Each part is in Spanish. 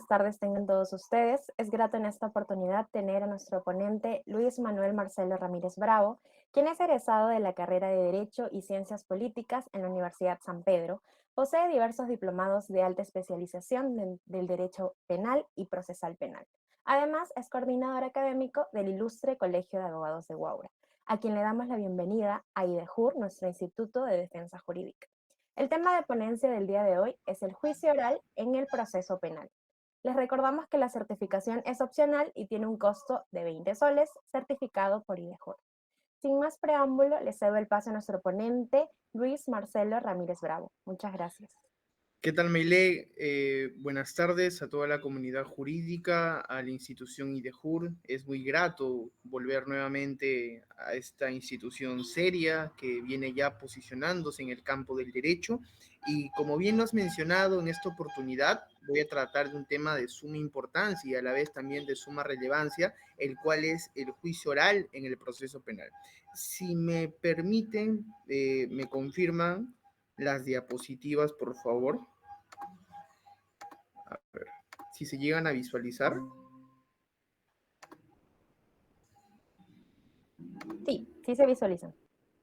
tardes tengan todos ustedes. Es grato en esta oportunidad tener a nuestro ponente Luis Manuel Marcelo Ramírez Bravo, quien es egresado de la carrera de Derecho y Ciencias Políticas en la Universidad San Pedro. Posee diversos diplomados de alta especialización del Derecho Penal y Procesal Penal. Además, es coordinador académico del Ilustre Colegio de Abogados de Huaura, a quien le damos la bienvenida a IDEJUR, nuestro Instituto de Defensa Jurídica. El tema de ponencia del día de hoy es el juicio oral en el proceso penal. Les recordamos que la certificación es opcional y tiene un costo de 20 soles, certificado por IDEJUR. Sin más preámbulo, le cedo el paso a nuestro ponente, Luis Marcelo Ramírez Bravo. Muchas gracias. ¿Qué tal, Meile? Buenas tardes a toda la comunidad jurídica, a la institución IDEJUR. Es muy grato volver nuevamente a esta institución seria que viene ya posicionándose en el campo del derecho. Y como bien lo has mencionado en esta oportunidad, voy a tratar de un tema de suma importancia y a la vez también de suma relevancia, el cual es el juicio oral en el proceso penal. Si me permiten, me confirman las diapositivas, por favor. A ver, si se llegan a visualizar. Sí se visualizan.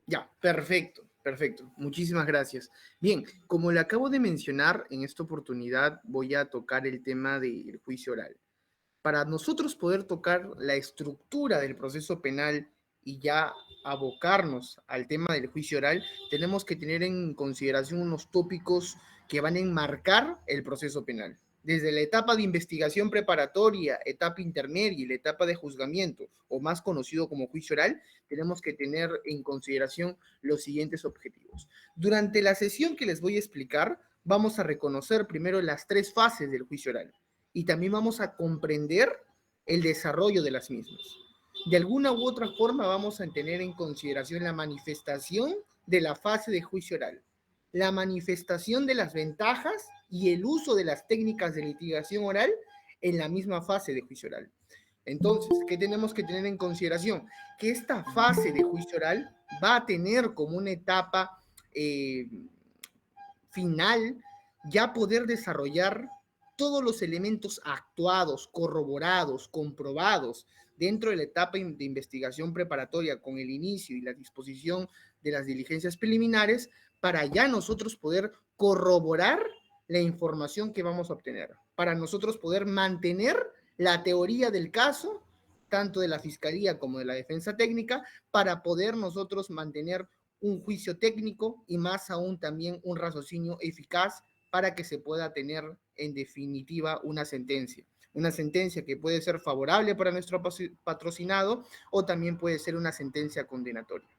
Ya, perfecto, perfecto. Muchísimas gracias. Bien, como le acabo de mencionar, en esta oportunidad voy a tocar el tema del juicio oral. Para nosotros poder tocar la estructura del proceso penal y ya abocarnos al tema del juicio oral, tenemos que tener en consideración unos tópicos que van a enmarcar el proceso penal. Desde la etapa de investigación preparatoria, etapa intermedia y la etapa de juzgamiento, o más conocido como juicio oral, tenemos que tener en consideración los siguientes objetivos. Durante la sesión que les voy a explicar, vamos a reconocer primero las tres fases del juicio oral y también vamos a comprender el desarrollo de las mismas. De alguna u otra forma vamos a tener en consideración la manifestación de la fase de juicio oral, la manifestación de las ventajas y el uso de las técnicas de litigación oral en la misma fase de juicio oral. Entonces, ¿qué tenemos que tener en consideración? Que esta fase de juicio oral va a tener como una etapa final ya poder desarrollar todos los elementos actuados, corroborados, comprobados dentro de la etapa de investigación preparatoria con el inicio y la disposición de las diligencias preliminares para ya nosotros poder corroborar la información que vamos a obtener, para nosotros poder mantener la teoría del caso, tanto de la fiscalía como de la defensa técnica, para poder nosotros mantener un juicio técnico y más aún también un raciocinio eficaz para que se pueda tener en definitiva una sentencia que puede ser favorable para nuestro patrocinado o también puede ser una sentencia condenatoria.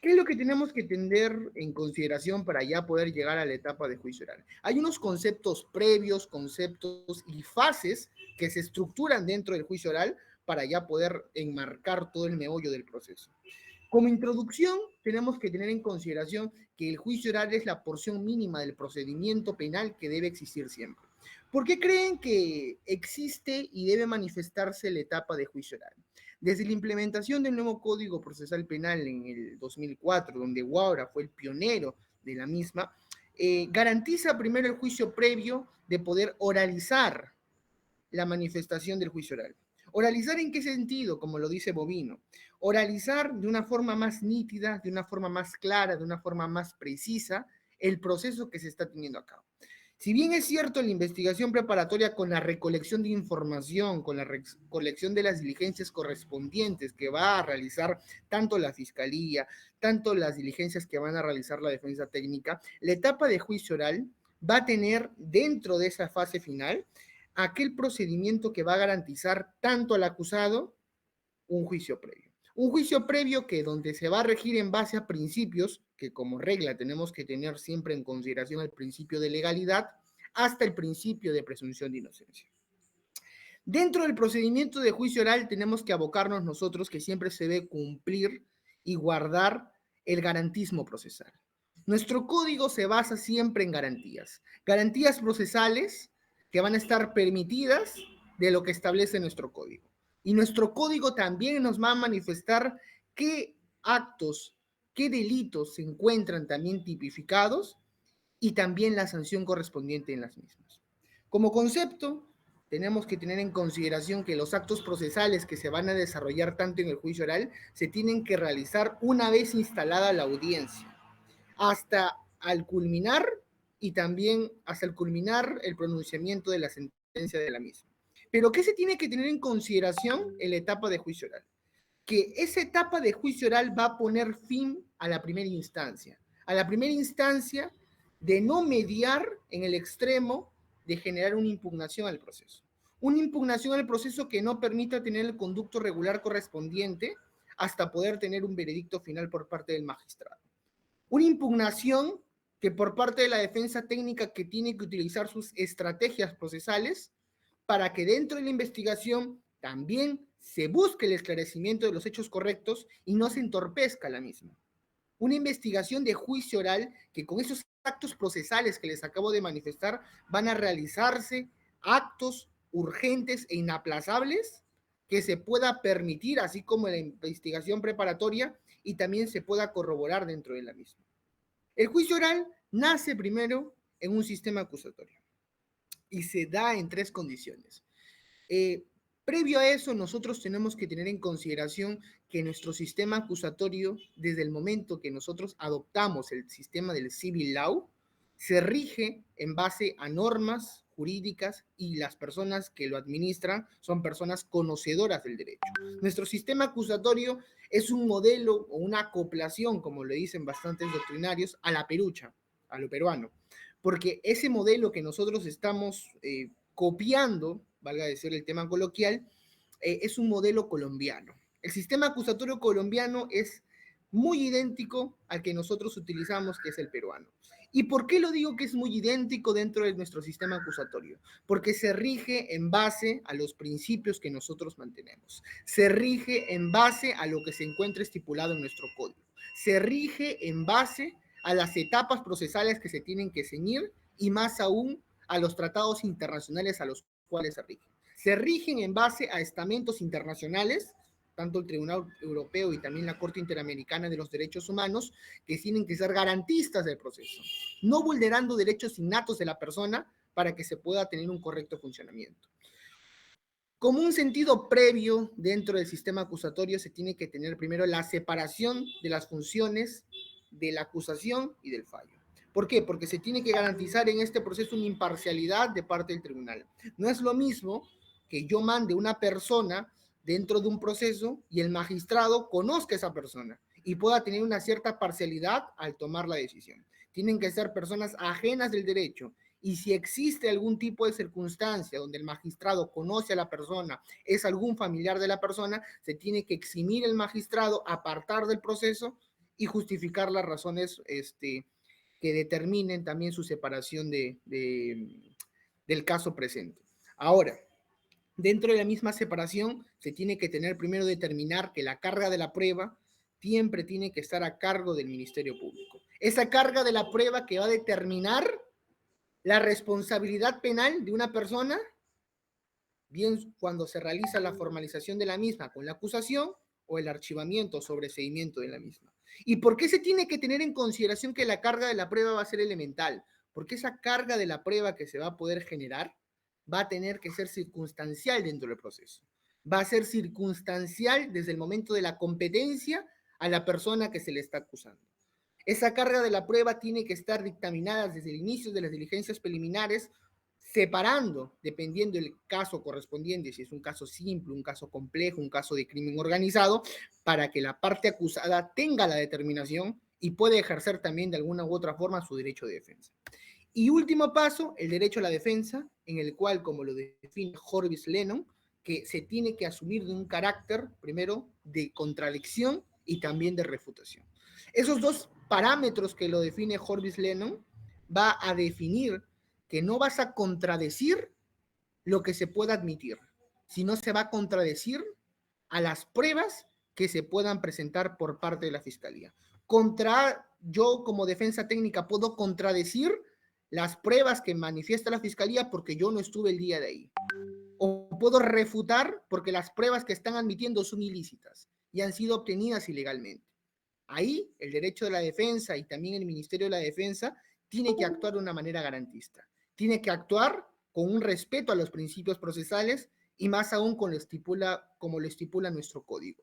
¿Qué es lo que tenemos que tener en consideración para ya poder llegar a la etapa de juicio oral? Hay unos conceptos previos, conceptos y fases que se estructuran dentro del juicio oral para ya poder enmarcar todo el meollo del proceso. Como introducción, tenemos que tener en consideración que el juicio oral es la porción mínima del procedimiento penal que debe existir siempre. ¿Por qué creen que existe y debe manifestarse la etapa de juicio oral? Desde la implementación del nuevo Código Procesal Penal en el 2004, donde Huaura fue el pionero de la misma, garantiza primero el juicio previo de poder oralizar la manifestación del juicio oral. ¿Oralizar en qué sentido? Como lo dice Bovino. Oralizar de una forma más nítida, de una forma más clara, de una forma más precisa el proceso que se está teniendo a cabo. Si bien es cierto la investigación preparatoria con la recolección de información, con la recolección de las diligencias correspondientes que va a realizar tanto la fiscalía, tanto las diligencias que van a realizar la defensa técnica, la etapa de juicio oral va a tener dentro de esa fase final aquel procedimiento que va a garantizar tanto al acusado un juicio previo. Un juicio previo que donde se va a regir en base a principios que como regla tenemos que tener siempre en consideración el principio de legalidad hasta el principio de presunción de inocencia. Dentro del procedimiento de juicio oral tenemos que abocarnos nosotros que siempre se debe cumplir y guardar el garantismo procesal. Nuestro código se basa siempre en garantías procesales que van a estar permitidas de lo que establece nuestro código. Y nuestro código también nos va a manifestar qué actos, qué delitos se encuentran también tipificados y también la sanción correspondiente en las mismas. Como concepto, tenemos que tener en consideración que los actos procesales que se van a desarrollar tanto en el juicio oral se tienen que realizar una vez instalada la audiencia, hasta al culminar y también hasta el culminar el pronunciamiento de la sentencia de la misma. Pero ¿qué se tiene que tener en consideración en la etapa de juicio oral? Que esa etapa de juicio oral va a poner fin a la primera instancia de no mediar en el extremo de generar una impugnación al proceso. Una impugnación al proceso que no permita tener el conducto regular correspondiente hasta poder tener un veredicto final por parte del magistrado. Una impugnación que por parte de la defensa técnica que tiene que utilizar sus estrategias procesales para que dentro de la investigación también se busque el esclarecimiento de los hechos correctos y no se entorpezca la misma. Una investigación de juicio oral que con esos actos procesales que les acabo de manifestar van a realizarse actos urgentes e inaplazables que se pueda permitir, así como la investigación preparatoria, y también se pueda corroborar dentro de la misma. El juicio oral nace primero en un sistema acusatorio y se da en 3 condiciones. Previo a eso, nosotros tenemos que tener en consideración que nuestro sistema acusatorio, desde el momento que nosotros adoptamos el sistema del civil law, se rige en base a normas jurídicas y las personas que lo administran son personas conocedoras del derecho. Nuestro sistema acusatorio es un modelo o una acoplación, como le dicen bastantes doctrinarios, a la perucha, a lo peruano, porque ese modelo que nosotros estamos copiando, valga decir el tema coloquial, es un modelo colombiano. El sistema acusatorio colombiano es muy idéntico al que nosotros utilizamos, que es el peruano. ¿Y por qué lo digo que es muy idéntico dentro de nuestro sistema acusatorio? Porque se rige en base a los principios que nosotros mantenemos. Se rige en base a lo que se encuentra estipulado en nuestro código. Se rige en base a las etapas procesales que se tienen que ceñir y más aún a los tratados internacionales a los cuales se rigen. Se rigen en base a estamentos internacionales, tanto el Tribunal Europeo y también la Corte Interamericana de los Derechos Humanos, que tienen que ser garantistas del proceso, no vulnerando derechos innatos de la persona para que se pueda tener un correcto funcionamiento. Como un sentido previo dentro del sistema acusatorio se tiene que tener primero la separación de las funciones de la acusación y del fallo. ¿Por qué? Porque se tiene que garantizar en este proceso una imparcialidad de parte del tribunal. No es lo mismo que yo mande una persona dentro de un proceso y el magistrado conozca a esa persona y pueda tener una cierta parcialidad al tomar la decisión. Tienen que ser personas ajenas del derecho y si existe algún tipo de circunstancia donde el magistrado conoce a la persona, es algún familiar de la persona, se tiene que eximir el magistrado, apartar del proceso y justificar las razones que determinen también su separación del caso presente. Ahora, dentro de la misma separación, se tiene que tener primero determinar que la carga de la prueba siempre tiene que estar a cargo del Ministerio Público. Esa carga de la prueba que va a determinar la responsabilidad penal de una persona, bien cuando se realiza la formalización de la misma con la acusación o el archivamiento o sobreseimiento de la misma. ¿Y por qué se tiene que tener en consideración que la carga de la prueba va a ser elemental? Porque esa carga de la prueba que se va a poder generar va a tener que ser circunstancial dentro del proceso. Va a ser circunstancial desde el momento de la competencia a la persona que se le está acusando. Esa carga de la prueba tiene que estar dictaminada desde el inicio de las diligencias preliminares, separando, dependiendo del caso correspondiente, si es un caso simple, un caso complejo, un caso de crimen organizado, para que la parte acusada tenga la determinación y pueda ejercer también de alguna u otra forma su derecho de defensa. Y último paso, el derecho a la defensa, en el cual, como lo define Jorvis Lennon, que se tiene que asumir de un carácter, primero, de contradicción y también de refutación. Esos dos parámetros que lo define Jorvis Lennon va a definir que no vas a contradecir lo que se pueda admitir, sino se va a contradecir a las pruebas que se puedan presentar por parte de la Fiscalía. Yo como defensa técnica puedo contradecir las pruebas que manifiesta la Fiscalía porque yo no estuve el día de ahí. O puedo refutar porque las pruebas que están admitiendo son ilícitas y han sido obtenidas ilegalmente. Ahí el derecho de la defensa y también el Ministerio de la Defensa tiene que actuar de una manera garantista. Tiene que actuar con un respeto a los principios procesales y más aún como lo estipula nuestro código.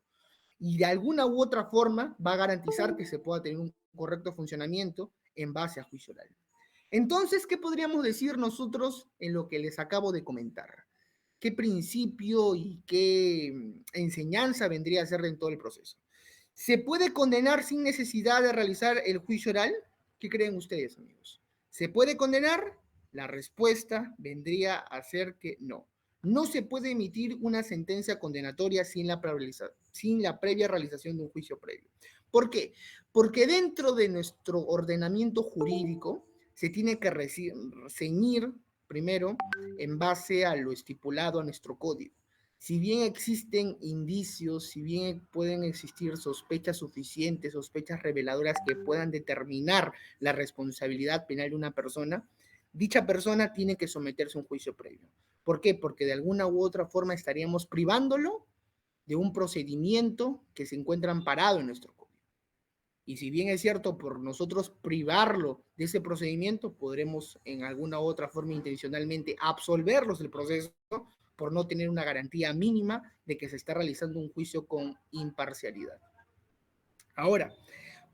Y de alguna u otra forma va a garantizar que se pueda tener un correcto funcionamiento en base a juicio oral. Entonces, ¿qué podríamos decir nosotros en lo que les acabo de comentar? ¿Qué principio y qué enseñanza vendría a ser en todo el proceso? ¿Se puede condenar sin necesidad de realizar el juicio oral? ¿Qué creen ustedes, amigos? ¿Se puede condenar? La respuesta vendría a ser que no. No se puede emitir una sentencia condenatoria sin la previa realización de un juicio previo. ¿Por qué? Porque dentro de nuestro ordenamiento jurídico se tiene que ceñir primero en base a lo estipulado a nuestro código. Si bien existen indicios, si bien pueden existir sospechas suficientes, sospechas reveladoras que puedan determinar la responsabilidad penal de una persona, dicha persona tiene que someterse a un juicio previo. ¿Por qué? Porque de alguna u otra forma estaríamos privándolo de un procedimiento que se encuentra amparado en nuestro código. Y si bien es cierto, por nosotros privarlo de ese procedimiento, podremos en alguna u otra forma intencionalmente absolverlos del proceso por no tener una garantía mínima de que se está realizando un juicio con imparcialidad. Ahora,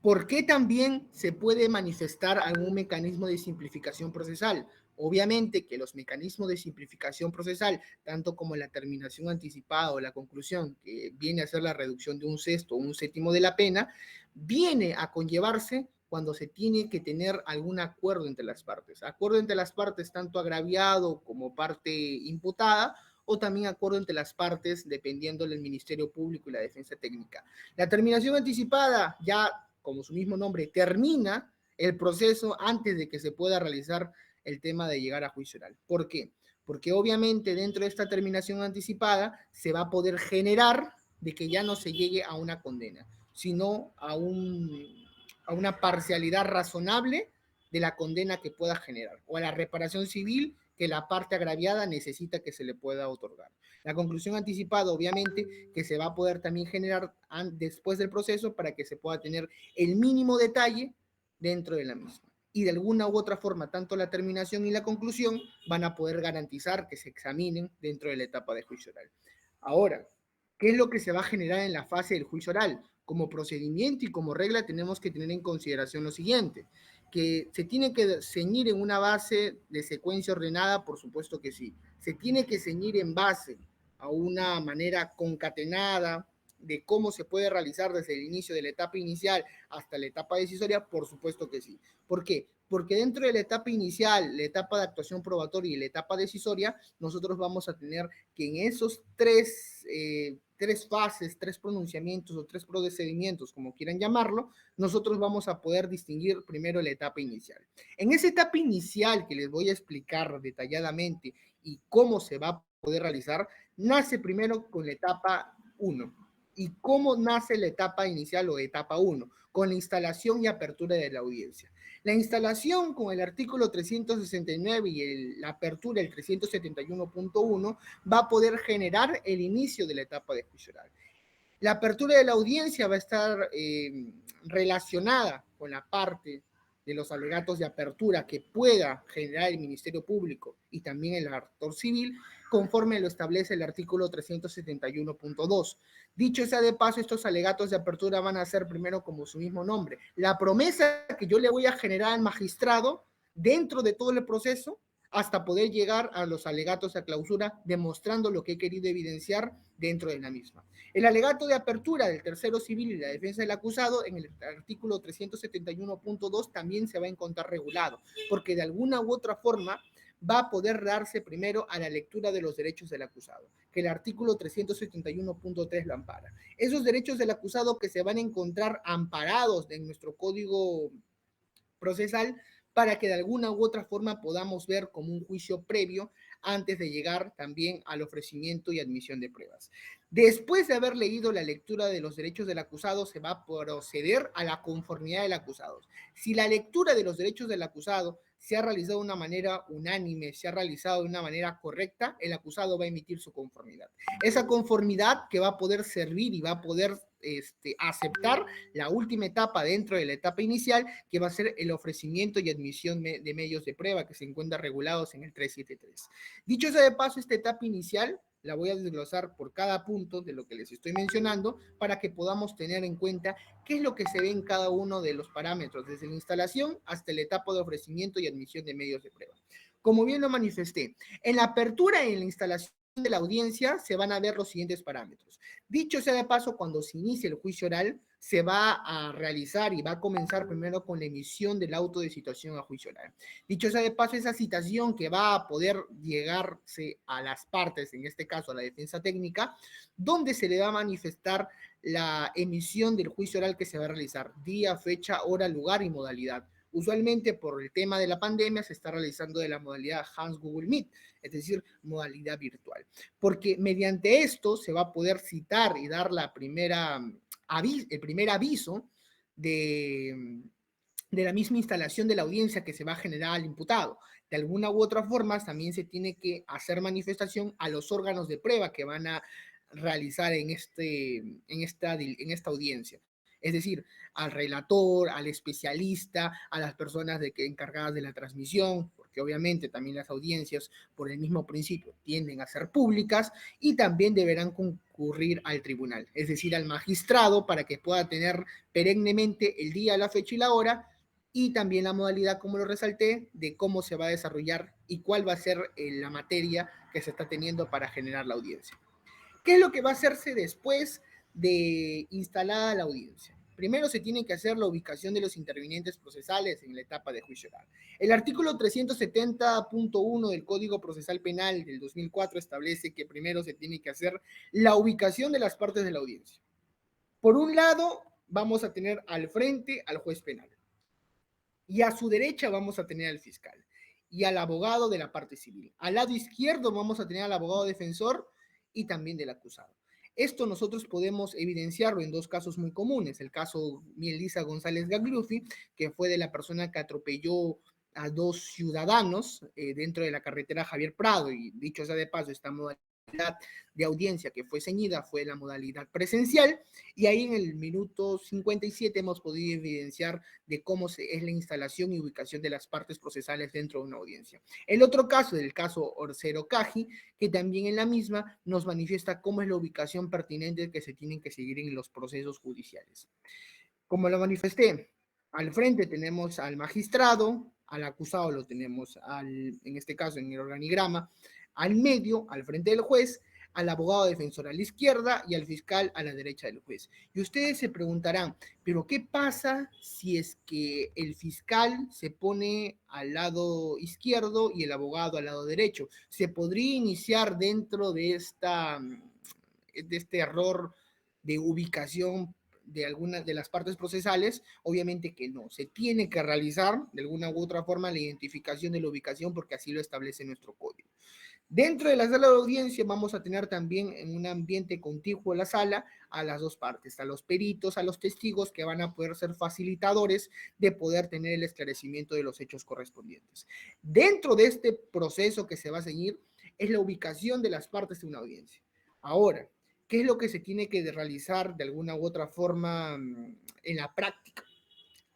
¿por qué también se puede manifestar algún mecanismo de simplificación procesal? Obviamente que los mecanismos de simplificación procesal, tanto como la terminación anticipada o la conclusión, que viene a ser la reducción de un sexto o un séptimo de la pena, viene a conllevarse cuando se tiene que tener algún acuerdo entre las partes. Acuerdo entre las partes, tanto agraviado como parte imputada, o también acuerdo entre las partes, dependiendo del Ministerio Público y la Defensa Técnica. La terminación anticipada ya, como su mismo nombre, termina el proceso antes de que se pueda realizar el tema de llegar a juicio oral. ¿Por qué? Porque obviamente dentro de esta terminación anticipada se va a poder generar de que ya no se llegue a una condena, sino a una parcialidad razonable de la condena que pueda generar, o a la reparación civil que la parte agraviada necesita que se le pueda otorgar. La conclusión anticipada, obviamente, que se va a poder también generar después del proceso para que se pueda tener el mínimo detalle dentro de la misma. Y de alguna u otra forma, tanto la terminación y la conclusión van a poder garantizar que se examinen dentro de la etapa de juicio oral. Ahora, ¿qué es lo que se va a generar en la fase del juicio oral? Como procedimiento y como regla tenemos que tener en consideración lo siguiente, que se tiene que ceñir en una base de secuencia ordenada, por supuesto que sí. Se tiene que ceñir en base a una manera concatenada de cómo se puede realizar desde el inicio de la etapa inicial hasta la etapa decisoria, por supuesto que sí. ¿Por qué? Porque dentro de la etapa inicial, la etapa de actuación probatoria y la etapa decisoria, nosotros vamos a tener que en esos tres fases, tres pronunciamientos o tres procedimientos, como quieran llamarlo, nosotros vamos a poder distinguir primero la etapa inicial. En esa etapa inicial que les voy a explicar detalladamente y cómo se va a poder realizar, nace primero con la etapa 1. ¿Y cómo nace la etapa inicial o etapa 1? Con la instalación y apertura de la audiencia. La instalación con el artículo 369 y la apertura, el 371.1, va a poder generar el inicio de la etapa de juicio oral. La apertura de la audiencia va a estar relacionada con la parte de los alegatos de apertura que pueda generar el Ministerio Público y también el actor civil, conforme lo establece el artículo 371.2. Dicho sea de paso, estos alegatos de apertura van a ser primero como su mismo nombre. La promesa que yo le voy a generar al magistrado dentro de todo el proceso hasta poder llegar a los alegatos a clausura, demostrando lo que he querido evidenciar dentro de la misma. El alegato de apertura del tercero civil y la defensa del acusado en el artículo 371.2 también se va a encontrar regulado, porque de alguna u otra forma va a poder darse primero a la lectura de los derechos del acusado, que el artículo 371.3 lo ampara. Esos derechos del acusado que se van a encontrar amparados en nuestro código procesal para que de alguna u otra forma podamos ver como un juicio previo antes de llegar también al ofrecimiento y admisión de pruebas. Después de haber leído la lectura de los derechos del acusado, se va a proceder a la conformidad del acusado. Si la lectura de los derechos del acusado se ha realizado de una manera unánime, se ha realizado de una manera correcta, el acusado va a emitir su conformidad. Esa conformidad que va a poder servir y va a poder aceptar la última etapa dentro de la etapa inicial, que va a ser el ofrecimiento y admisión de medios de prueba que se encuentran regulados en el 373. Dicho sea de paso, esta etapa inicial la voy a desglosar por cada punto de lo que les estoy mencionando para que podamos tener en cuenta qué es lo que se ve en cada uno de los parámetros, desde la instalación hasta la etapa de ofrecimiento y admisión de medios de prueba. Como bien lo manifesté, en la apertura y en la instalación de la audiencia se van a ver los siguientes parámetros. Dicho sea de paso, cuando se inicie el juicio oral, se va a realizar y va a comenzar primero con la emisión del auto de citación a juicio oral. Dicho sea de paso, esa citación que va a poder llegarse a las partes, en este caso a la defensa técnica, donde se le va a manifestar la emisión del juicio oral que se va a realizar, día, fecha, hora, lugar y modalidad. Usualmente por el tema de la pandemia se está realizando de la modalidad Hans Google Meet, es decir, modalidad virtual, porque mediante esto se va a poder citar y dar el primer aviso de la misma instalación de la audiencia que se va a generar al imputado. De alguna u otra forma, también se tiene que hacer manifestación a los órganos de prueba que van a realizar en esta audiencia. Es decir, al relator, al especialista, a las personas encargadas de la transmisión, porque obviamente también las audiencias, por el mismo principio, tienden a ser públicas y también deberán concurrir al tribunal, es decir, al magistrado, para que pueda tener perennemente el día, la fecha y la hora, y también la modalidad, como lo resalté, de cómo se va a desarrollar y cuál va a ser la materia que se está teniendo para generar la audiencia. ¿Qué es lo que va a hacerse después de instalada la audiencia? Primero se tiene que hacer la ubicación de los intervinientes procesales en la etapa de juicio oral. El artículo 370.1 del Código Procesal Penal del 2004 establece que primero se tiene que hacer la ubicación de las partes de la audiencia. Por un lado, vamos a tener al frente al juez penal y a su derecha vamos a tener al fiscal y al abogado de la parte civil. Al lado izquierdo vamos a tener al abogado defensor y también del acusado. Esto nosotros podemos evidenciarlo en dos casos muy comunes. El caso Mielisa González Gagliuffi, que fue de la persona que atropelló a dos ciudadanos dentro de la carretera Javier Prado, y dicho sea de paso, esta modalidad de audiencia que fue ceñida fue la modalidad presencial, y ahí en el minuto 57 hemos podido evidenciar de cómo es la instalación y ubicación de las partes procesales dentro de una audiencia. El otro caso, el caso Orcero Caji, que también en la misma nos manifiesta cómo es la ubicación pertinente que se tienen que seguir en los procesos judiciales. Como lo manifesté, al frente tenemos al magistrado, al acusado lo tenemos en este caso en el organigrama, al medio, al frente del juez, al abogado defensor a la izquierda y al fiscal a la derecha del juez. Y ustedes se preguntarán, ¿pero qué pasa si es que el fiscal se pone al lado izquierdo y el abogado al lado derecho? ¿Se podría iniciar dentro de este error de ubicación de algunas de las partes procesales? Obviamente que no, se tiene que realizar de alguna u otra forma la identificación de la ubicación porque así lo establece nuestro código. Dentro de la sala de audiencia vamos a tener también en un ambiente contiguo a la sala a las dos partes, a los peritos, a los testigos que van a poder ser facilitadores de poder tener el esclarecimiento de los hechos correspondientes. Dentro de este proceso que se va a seguir es la ubicación de las partes de una audiencia. Ahora, ¿qué es lo que se tiene que realizar de alguna u otra forma en la práctica?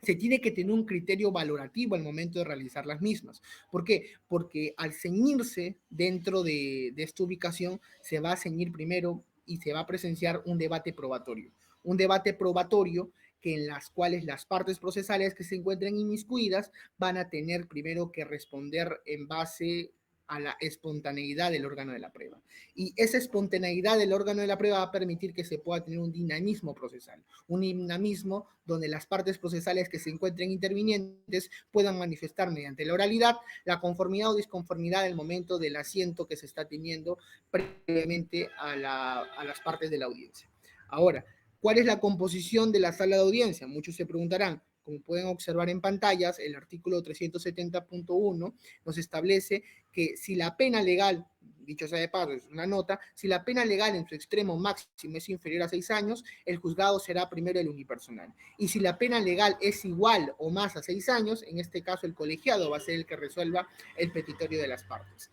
Se tiene que tener un criterio valorativo al momento de realizar las mismas. ¿Por qué? Porque al ceñirse dentro de esta ubicación, se va a ceñir primero y se va a presenciar un debate probatorio. Un debate probatorio que en las cuales las partes procesales que se encuentren inmiscuidas van a tener primero que responder en base a la espontaneidad del órgano de la prueba. Y esa espontaneidad del órgano de la prueba va a permitir que se pueda tener un dinamismo procesal, un dinamismo donde las partes procesales que se encuentren intervinientes puedan manifestar mediante la oralidad la conformidad o disconformidad del momento del asiento que se está teniendo previamente a las partes de la audiencia. Ahora, ¿cuál es la composición de la sala de audiencia? Muchos se preguntarán, Como pueden observar en pantallas, el artículo 370.1 nos establece que si la pena legal, dicho sea de paso, es una nota, si la pena legal en su extremo máximo es inferior a 6 años, el juzgado será primero el unipersonal. Y si la pena legal es igual o más a 6 años, en este caso el colegiado va a ser el que resuelva el petitorio de las partes.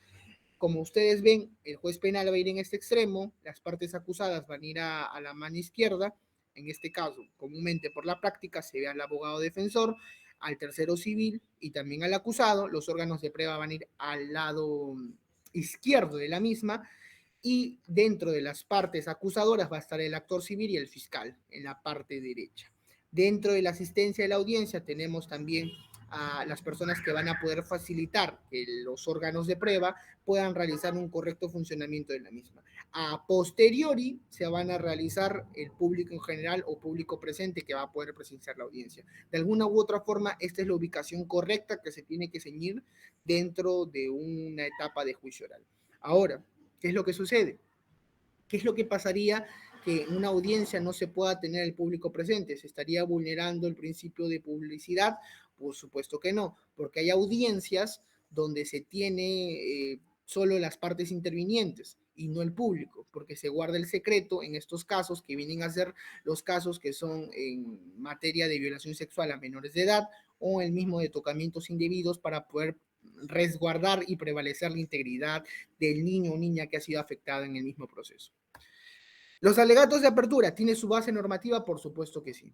Como ustedes ven, el juez penal va a ir en este extremo, las partes acusadas van a ir a la mano izquierda, en este caso, comúnmente por la práctica, se ve al abogado defensor, al tercero civil y también al acusado. Los órganos de prueba van a ir al lado izquierdo de la misma y dentro de las partes acusadoras va a estar el actor civil y el fiscal en la parte derecha. Dentro de la asistencia de la audiencia tenemos también a las personas que van a poder facilitar que los órganos de prueba puedan realizar un correcto funcionamiento de la misma. A posteriori se van a realizar el público en general o público presente que va a poder presenciar la audiencia. De alguna u otra forma, esta es la ubicación correcta que se tiene que ceñir dentro de una etapa de juicio oral. Ahora, ¿qué es lo que sucede? ¿Qué es lo que pasaría que en una audiencia no se pueda tener el público presente? ¿Se estaría vulnerando el principio de publicidad? Por supuesto que no, porque hay audiencias donde se tiene solo las partes intervinientes y no el público, porque se guarda el secreto en estos casos que vienen a ser los casos que son en materia de violación sexual a menores de edad o el mismo de tocamientos indebidos para poder resguardar y prevalecer la integridad del niño o niña que ha sido afectado en el mismo proceso. Los alegatos de apertura, ¿tiene su base normativa? Por supuesto que sí.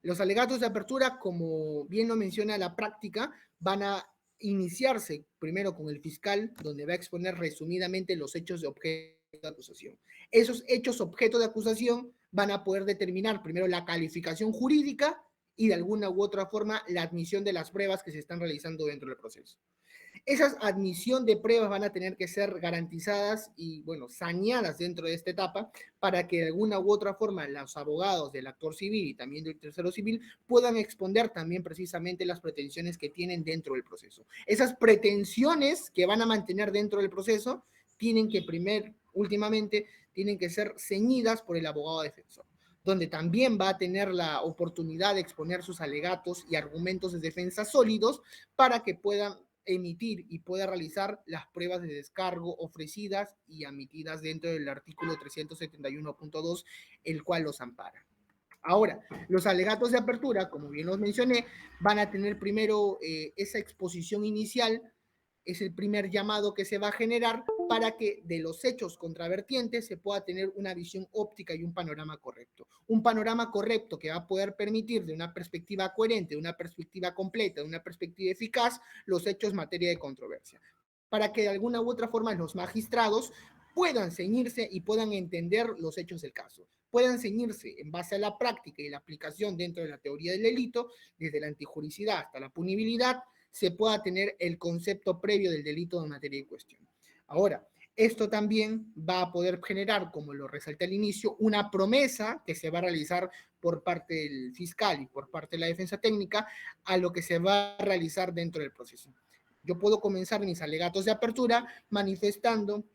Los alegatos de apertura, como bien lo menciona la práctica, van a iniciarse primero con el fiscal, donde va a exponer resumidamente los hechos de objeto de acusación. Esos hechos objeto de acusación van a poder determinar primero la calificación jurídica y de alguna u otra forma la admisión de las pruebas que se están realizando dentro del proceso. Esas admisión de pruebas van a tener que ser garantizadas y, bueno, saneadas dentro de esta etapa para que de alguna u otra forma los abogados del actor civil y también del tercero civil puedan exponer también precisamente las pretensiones que tienen dentro del proceso. Esas pretensiones que van a mantener dentro del proceso tienen que últimamente, tienen que ser ceñidas por el abogado defensor, donde también va a tener la oportunidad de exponer sus alegatos y argumentos de defensa sólidos para que puedan emitir y pueda realizar las pruebas de descargo ofrecidas y admitidas dentro del artículo 371.2, el cual los ampara. Ahora, los alegatos de apertura, como bien los mencioné, van a tener primero esa exposición inicial, es el primer llamado que se va a generar para que de los hechos contravertientes se pueda tener una visión óptica y un panorama correcto. Un panorama correcto que va a poder permitir de una perspectiva coherente, de una perspectiva completa, de una perspectiva eficaz, los hechos materia de controversia. Para que de alguna u otra forma los magistrados puedan ceñirse y puedan entender los hechos del caso. Puedan ceñirse en base a la práctica y la aplicación dentro de la teoría del delito, desde la antijuricidad hasta la punibilidad, se pueda tener el concepto previo del delito de materia en cuestión. Ahora, esto también va a poder generar, como lo resalté al inicio, una promesa que se va a realizar por parte del fiscal y por parte de la defensa técnica a lo que se va a realizar dentro del proceso. Yo puedo comenzar mis alegatos de apertura manifestando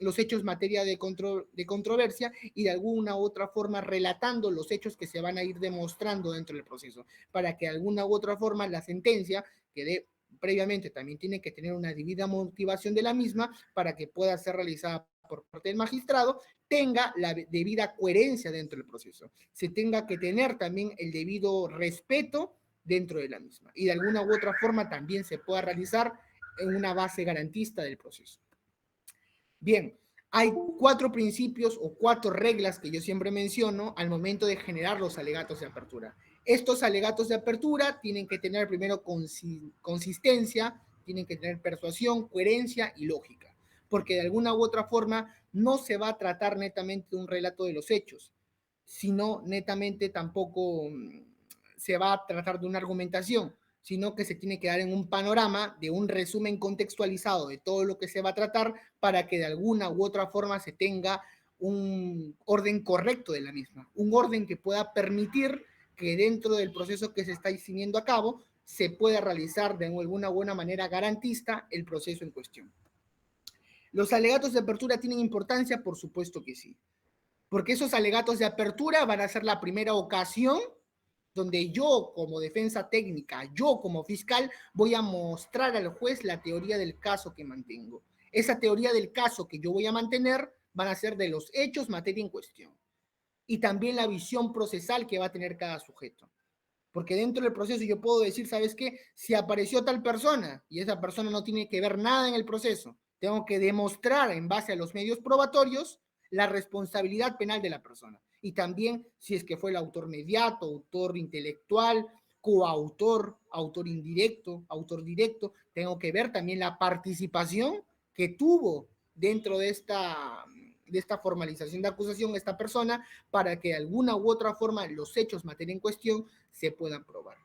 los hechos materia de controversia y de alguna u otra forma relatando los hechos que se van a ir demostrando dentro del proceso, para que de alguna u otra forma la sentencia que previamente también tiene que tener una debida motivación de la misma para que pueda ser realizada por parte del magistrado, tenga la debida coherencia dentro del proceso, se tenga que tener también el debido respeto dentro de la misma y de alguna u otra forma también se pueda realizar en una base garantista del proceso. Bien, hay 4 principios o 4 reglas que yo siempre menciono al momento de generar los alegatos de apertura. Estos alegatos de apertura tienen que tener primero consistencia, tienen que tener persuasión, coherencia y lógica, porque de alguna u otra forma no se va a tratar netamente de un relato de los hechos, sino netamente tampoco se va a tratar de una argumentación, sino que se tiene que dar en un panorama de un resumen contextualizado de todo lo que se va a tratar para que de alguna u otra forma se tenga un orden correcto de la misma, un orden que pueda permitir que dentro del proceso que se está llevando a cabo se pueda realizar de alguna buena manera garantista el proceso en cuestión. ¿Los alegatos de apertura tienen importancia? Por supuesto que sí, porque esos alegatos de apertura van a ser la primera ocasión donde yo como defensa técnica, yo como fiscal, voy a mostrar al juez la teoría del caso que mantengo. Esa teoría del caso que yo voy a mantener van a ser de los hechos, materia en cuestión. Y también la visión procesal que va a tener cada sujeto. Porque dentro del proceso yo puedo decir, ¿sabes qué? Si apareció tal persona y esa persona no tiene que ver nada en el proceso, tengo que demostrar en base a los medios probatorios la responsabilidad penal de la persona. Y también si es que fue el autor mediato, autor intelectual, coautor, autor indirecto, autor directo, tengo que ver también la participación que tuvo dentro de esta formalización de acusación esta persona para que de alguna u otra forma los hechos, materia en cuestión, se puedan probar.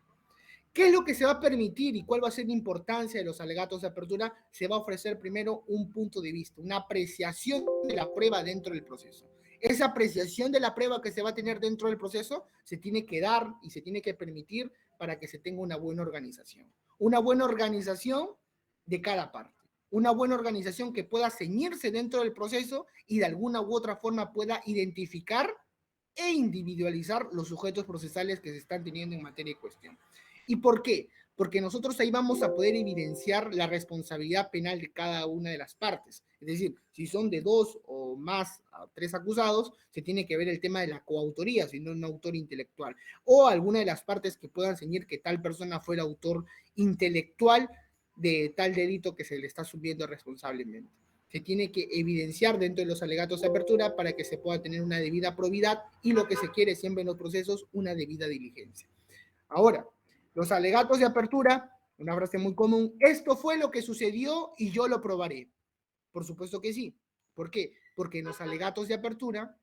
¿Qué es lo que se va a permitir y cuál va a ser la importancia de los alegatos de apertura? Se va a ofrecer primero un punto de vista, una apreciación de la prueba dentro del proceso. Esa apreciación de la prueba que se va a tener dentro del proceso se tiene que dar y se tiene que permitir para que se tenga una buena organización. Una buena organización de cada parte. Una buena organización que pueda ceñirse dentro del proceso y de alguna u otra forma pueda identificar e individualizar los sujetos procesales que se están teniendo en materia de cuestión. ¿Y por qué? Porque nosotros ahí vamos a poder evidenciar la responsabilidad penal de cada una de las partes. Es decir, si son de dos o más a tres acusados, se tiene que ver el tema de la coautoría, si no un autor intelectual, o alguna de las partes que puedan ceñir que tal persona fue el autor intelectual de tal delito que se le está subiendo responsablemente. Se tiene que evidenciar dentro de los alegatos de apertura para que se pueda tener una debida probidad y lo que se quiere siempre en los procesos, una debida diligencia. Ahora, los alegatos de apertura, una frase muy común, esto fue lo que sucedió y yo lo probaré. Por supuesto que sí. ¿Por qué? Porque en los alegatos de apertura,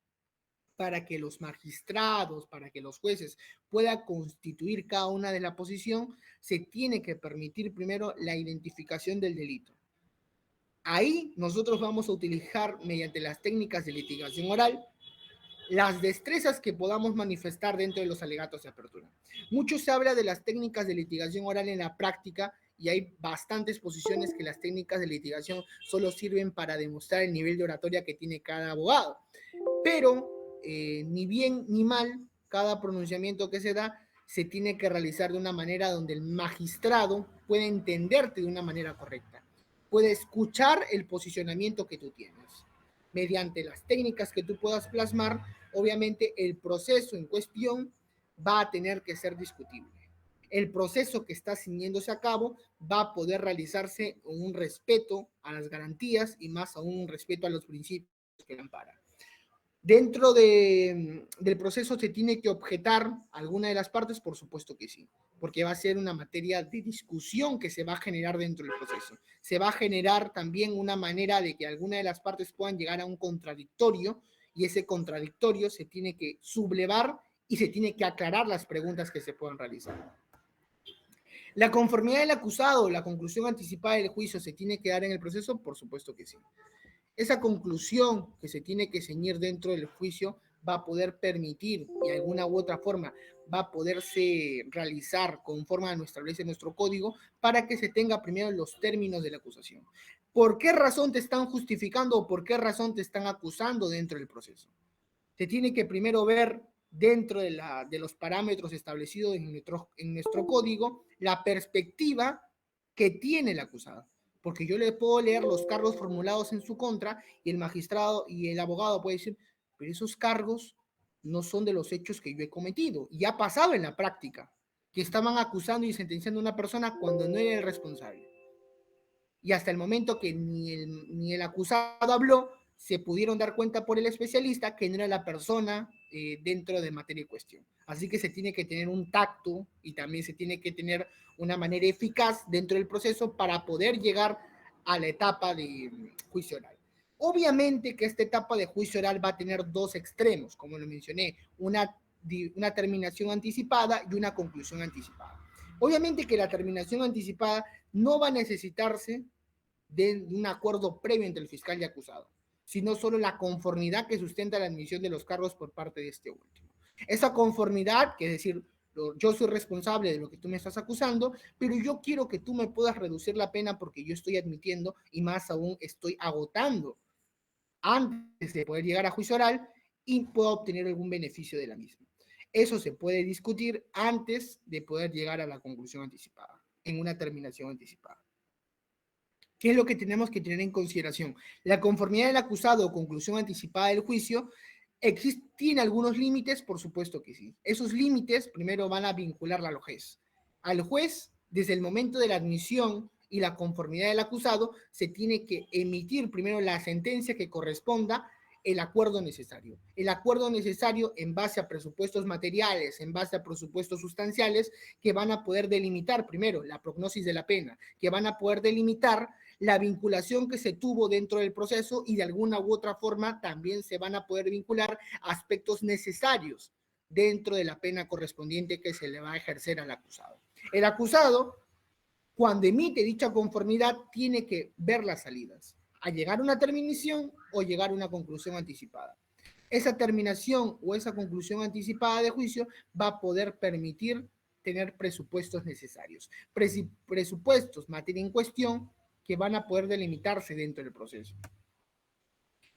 para que los magistrados, para que los jueces puedan constituir cada una de la posición, se tiene que permitir primero la identificación del delito. Ahí nosotros vamos a utilizar mediante las técnicas de litigación oral las destrezas que podamos manifestar dentro de los alegatos de apertura. Mucho se habla de las técnicas de litigación oral en la práctica y hay bastantes posiciones que las técnicas de litigación solo sirven para demostrar el nivel de oratoria que tiene cada abogado. Pero ni bien ni mal, cada pronunciamiento que se da se tiene que realizar de una manera donde el magistrado puede entenderte de una manera correcta, puede escuchar el posicionamiento que tú tienes. Mediante las técnicas que tú puedas plasmar, obviamente el proceso en cuestión va a tener que ser discutible. El proceso que está ciñéndose a cabo va a poder realizarse con un respeto a las garantías y más aún un respeto a los principios que la amparan. Dentro del proceso se tiene que objetar alguna de las partes, por supuesto que sí, porque va a ser una materia de discusión que se va a generar dentro del proceso. Se va a generar también una manera de que alguna de las partes puedan llegar a un contradictorio y ese contradictorio se tiene que sublevar y se tiene que aclarar las preguntas que se puedan realizar. ¿La conformidad del acusado, la conclusión anticipada del juicio se tiene que dar en el proceso? Por supuesto que sí. Esa conclusión que se tiene que ceñir dentro del juicio va a poder permitir, y de alguna u otra forma, va a poderse realizar conforme a lo establece nuestro código para que se tenga primero los términos de la acusación. ¿Por qué razón te están justificando o por qué razón te están acusando dentro del proceso? Se tiene que primero ver dentro de los parámetros establecidos en nuestro código la perspectiva que tiene el acusado. Porque yo le puedo leer los cargos formulados en su contra y el magistrado y el abogado puede decir, pero esos cargos no son de los hechos que yo he cometido. Y ha pasado en la práctica, que estaban acusando y sentenciando a una persona cuando no era el responsable. Y hasta el momento que ni el acusado habló, se pudieron dar cuenta por el especialista que no era la persona dentro de materia de cuestión. Así que se tiene que tener un tacto y también se tiene que tener una manera eficaz dentro del proceso para poder llegar a la etapa de juicio oral. Obviamente que esta etapa de juicio oral va a tener dos extremos, como lo mencioné, una terminación anticipada y una conclusión anticipada. Obviamente que la terminación anticipada no va a necesitarse de un acuerdo previo entre el fiscal y acusado, sino solo la conformidad que sustenta la admisión de los cargos por parte de este último. Esa conformidad, que es decir, yo soy responsable de lo que tú me estás acusando, pero yo quiero que tú me puedas reducir la pena porque yo estoy admitiendo y más aún estoy agotando antes de poder llegar a juicio oral y pueda obtener algún beneficio de la misma. Eso se puede discutir antes de poder llegar a la conclusión anticipada, en una terminación anticipada. ¿Qué es lo que tenemos que tener en consideración? La conformidad del acusado o conclusión anticipada del juicio ¿tiene algunos límites? Por supuesto que sí. Esos límites primero van a vincularla al juez. Al juez, desde el momento de la admisión y la conformidad del acusado, se tiene que emitir primero la sentencia que corresponda el acuerdo necesario. El acuerdo necesario en base a presupuestos materiales, en base a presupuestos sustanciales, que van a poder delimitar primero la prognosis de la pena, que van a poder delimitar la vinculación que se tuvo dentro del proceso y de alguna u otra forma también se van a poder vincular aspectos necesarios dentro de la pena correspondiente que se le va a ejercer al acusado. El acusado, cuando emite dicha conformidad, tiene que ver las salidas, a llegar a una terminación o llegar a una conclusión anticipada. Esa terminación o esa conclusión anticipada de juicio va a poder permitir tener presupuestos necesarios. Presupuestos, materia en cuestión, que van a poder delimitarse dentro del proceso.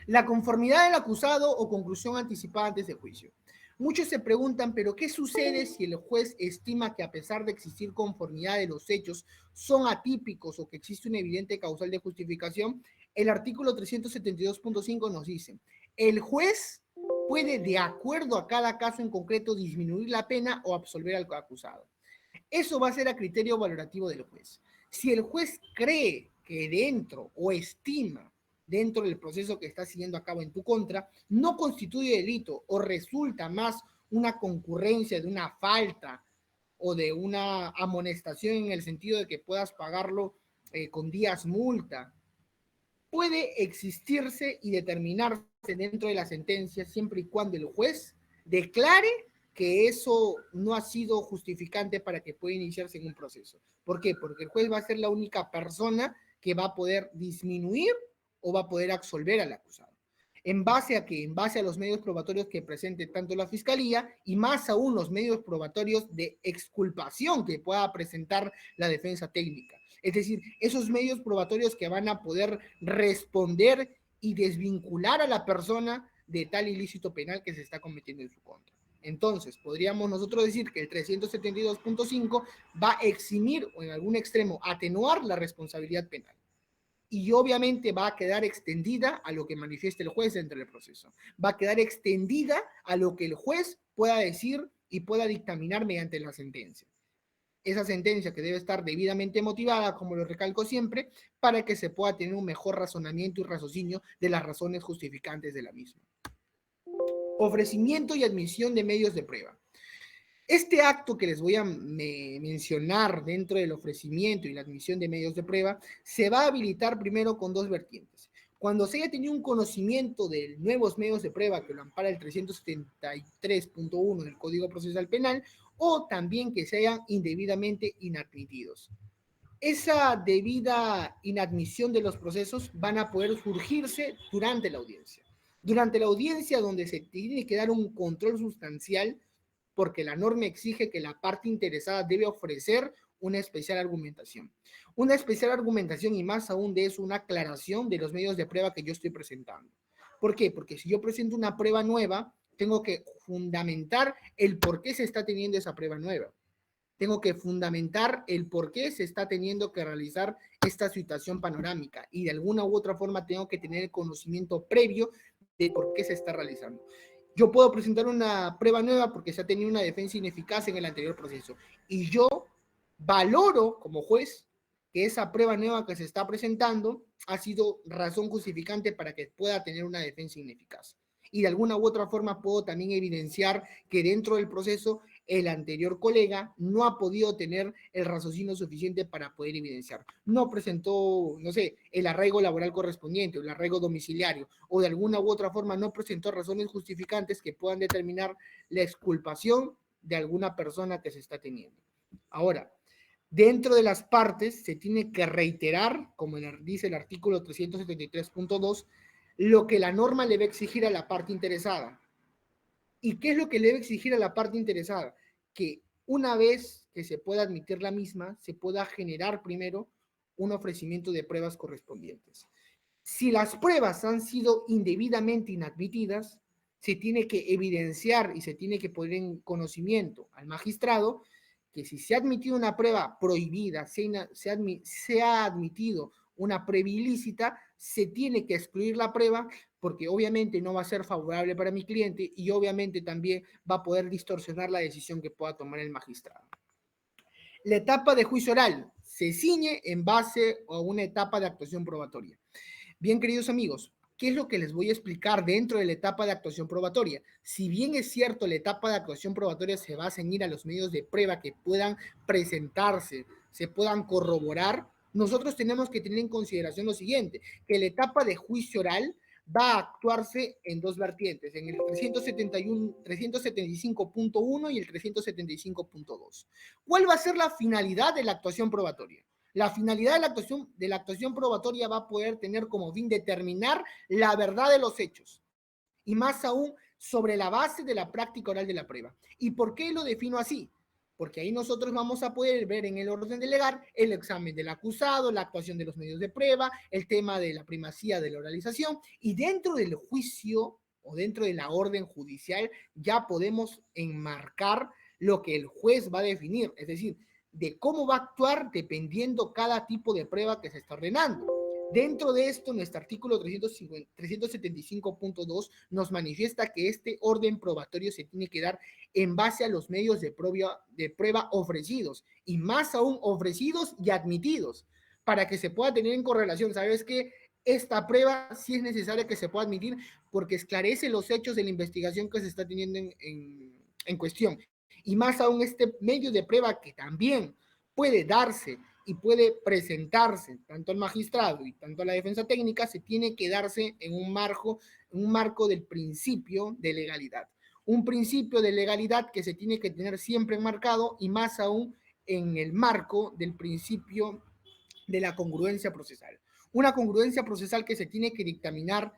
La conformidad del acusado o conclusión anticipada antes de juicio. Muchos se preguntan, pero ¿qué sucede si el juez estima que a pesar de existir conformidad de los hechos son atípicos o que existe una evidente causal de justificación? El artículo 372.5 nos dice, el juez puede, de acuerdo a cada caso en concreto, disminuir la pena o absolver al acusado. Eso va a ser a criterio valorativo del juez. Si el juez cree que dentro o estima dentro del proceso que está siguiendo a cabo en tu contra no constituye delito o resulta más una concurrencia de una falta o de una amonestación en el sentido de que puedas pagarlo con días multa, puede existirse y determinarse dentro de la sentencia siempre y cuando el juez declare que eso no ha sido justificante para que pueda iniciarse en un proceso. ¿Por qué? Porque el juez va a ser la única persona que va a poder disminuir o va a poder absolver al acusado. ¿En base a qué? En base a los medios probatorios que presente tanto la fiscalía y más aún los medios probatorios de exculpación que pueda presentar la defensa técnica. Es decir, esos medios probatorios que van a poder responder y desvincular a la persona de tal ilícito penal que se está cometiendo en su contra. Entonces, podríamos nosotros decir que el 372.5 va a eximir o en algún extremo atenuar la responsabilidad penal. Y obviamente va a quedar extendida a lo que manifieste el juez dentro del proceso. Va a quedar extendida a lo que el juez pueda decir y pueda dictaminar mediante la sentencia. Esa sentencia que debe estar debidamente motivada, como lo recalco siempre, para que se pueda tener un mejor razonamiento y raciocinio de las razones justificantes de la misma. Ofrecimiento y admisión de medios de prueba. Este acto que les voy a mencionar dentro del ofrecimiento y la admisión de medios de prueba se va a habilitar primero con dos vertientes. Cuando se haya tenido un conocimiento de nuevos medios de prueba que lo ampara el 373.1 del Código Procesal Penal o también que sean indebidamente inadmitidos. Esa debida inadmisión de los procesos van a poder surgirse durante la audiencia. Durante la audiencia donde se tiene que dar un control sustancial porque la norma exige que la parte interesada debe ofrecer una especial argumentación. Una especial argumentación y más aún de eso, una aclaración de los medios de prueba que yo estoy presentando. ¿Por qué? Porque si yo presento una prueba nueva, tengo que fundamentar el por qué se está teniendo esa prueba nueva. Tengo que fundamentar el por qué se está teniendo que realizar esta situación panorámica y de alguna u otra forma tengo que tener el conocimiento previo de por qué se está realizando. Yo puedo presentar una prueba nueva porque se ha tenido una defensa ineficaz en el anterior proceso y yo valoro como juez que esa prueba nueva que se está presentando ha sido razón justificante para que pueda tener una defensa ineficaz. Y de alguna u otra forma puedo también evidenciar que dentro del proceso el anterior colega no ha podido tener el raciocinio suficiente para poder evidenciar. No presentó, no sé, el arraigo laboral correspondiente o el arraigo domiciliario o de alguna u otra forma no presentó razones justificantes que puedan determinar la exculpación de alguna persona que se está teniendo. Ahora, dentro de las partes se tiene que reiterar, como dice el artículo 373.2, lo que la norma le va a exigir a la parte interesada. ¿Y qué es lo que le debe exigir a la parte interesada? Que una vez que se pueda admitir la misma, se pueda generar primero un ofrecimiento de pruebas correspondientes. Si las pruebas han sido indebidamente inadmitidas, se tiene que evidenciar y se tiene que poner en conocimiento al magistrado que si se ha admitido una prueba prohibida, se ha admitido una prueba ilícita, se tiene que excluir la prueba porque obviamente no va a ser favorable para mi cliente y obviamente también va a poder distorsionar la decisión que pueda tomar el magistrado. La etapa de juicio oral se ciñe en base a una etapa de actuación probatoria. Bien, queridos amigos, ¿qué es lo que les voy a explicar dentro de la etapa de actuación probatoria? Si bien es cierto, la etapa de actuación probatoria se va a ceñir a los medios de prueba que puedan presentarse, se puedan corroborar, nosotros tenemos que tener en consideración lo siguiente, que la etapa de juicio oral va a actuarse en dos vertientes, en el 375.1 y el 375.2. ¿Cuál va a ser la finalidad de la actuación probatoria? La finalidad de la actuación probatoria va a poder tener como fin determinar la verdad de los hechos y más aún sobre la base de la práctica oral de la prueba. ¿Y por qué lo defino así? Porque ahí nosotros vamos a poder ver en el orden de legar el examen del acusado, la actuación de los medios de prueba, el tema de la primacía de la oralización y dentro del juicio o dentro de la orden judicial ya podemos enmarcar lo que el juez va a definir, es decir, de cómo va a actuar dependiendo cada tipo de prueba que se está ordenando. Dentro de esto, nuestro artículo 375.2 nos manifiesta que este orden probatorio se tiene que dar en base a los medios de prueba ofrecidos y más aún ofrecidos y admitidos para que se pueda tener en correlación. ¿Sabes qué? Esta prueba sí es necesaria que se pueda admitir porque esclarece los hechos de la investigación que se está teniendo en cuestión. Y más aún este medio de prueba que también puede darse y puede presentarse tanto al magistrado y tanto a la defensa técnica, se tiene que darse en un marco del principio de legalidad. Un principio de legalidad que se tiene que tener siempre enmarcado y más aún en el marco del principio de la congruencia procesal. Una congruencia procesal que se tiene que dictaminar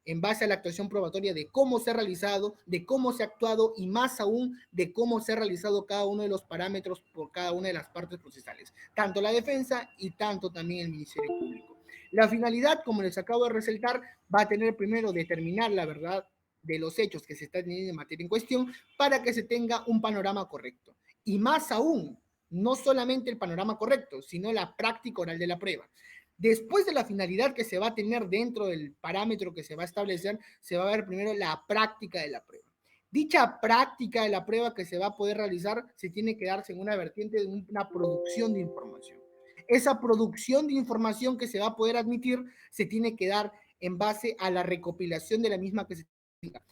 en base a la actuación probatoria de cómo se ha realizado, de cómo se ha actuado y más aún de cómo se ha realizado cada uno de los parámetros por cada una de las partes procesales, tanto la defensa y tanto también el Ministerio Público. La finalidad, como les acabo de resaltar, va a tener primero determinar la verdad de los hechos que se están teniendo en materia en cuestión para que se tenga un panorama correcto. Y más aún, no solamente el panorama correcto, sino la práctica oral de la prueba. Después de la finalidad que se va a tener dentro del parámetro que se va a establecer, se va a ver primero la práctica de la prueba. Dicha práctica de la prueba que se va a poder realizar se tiene que darse en una vertiente de una producción de información. Esa producción de información que se va a poder admitir se tiene que dar en base a la recopilación de la misma que se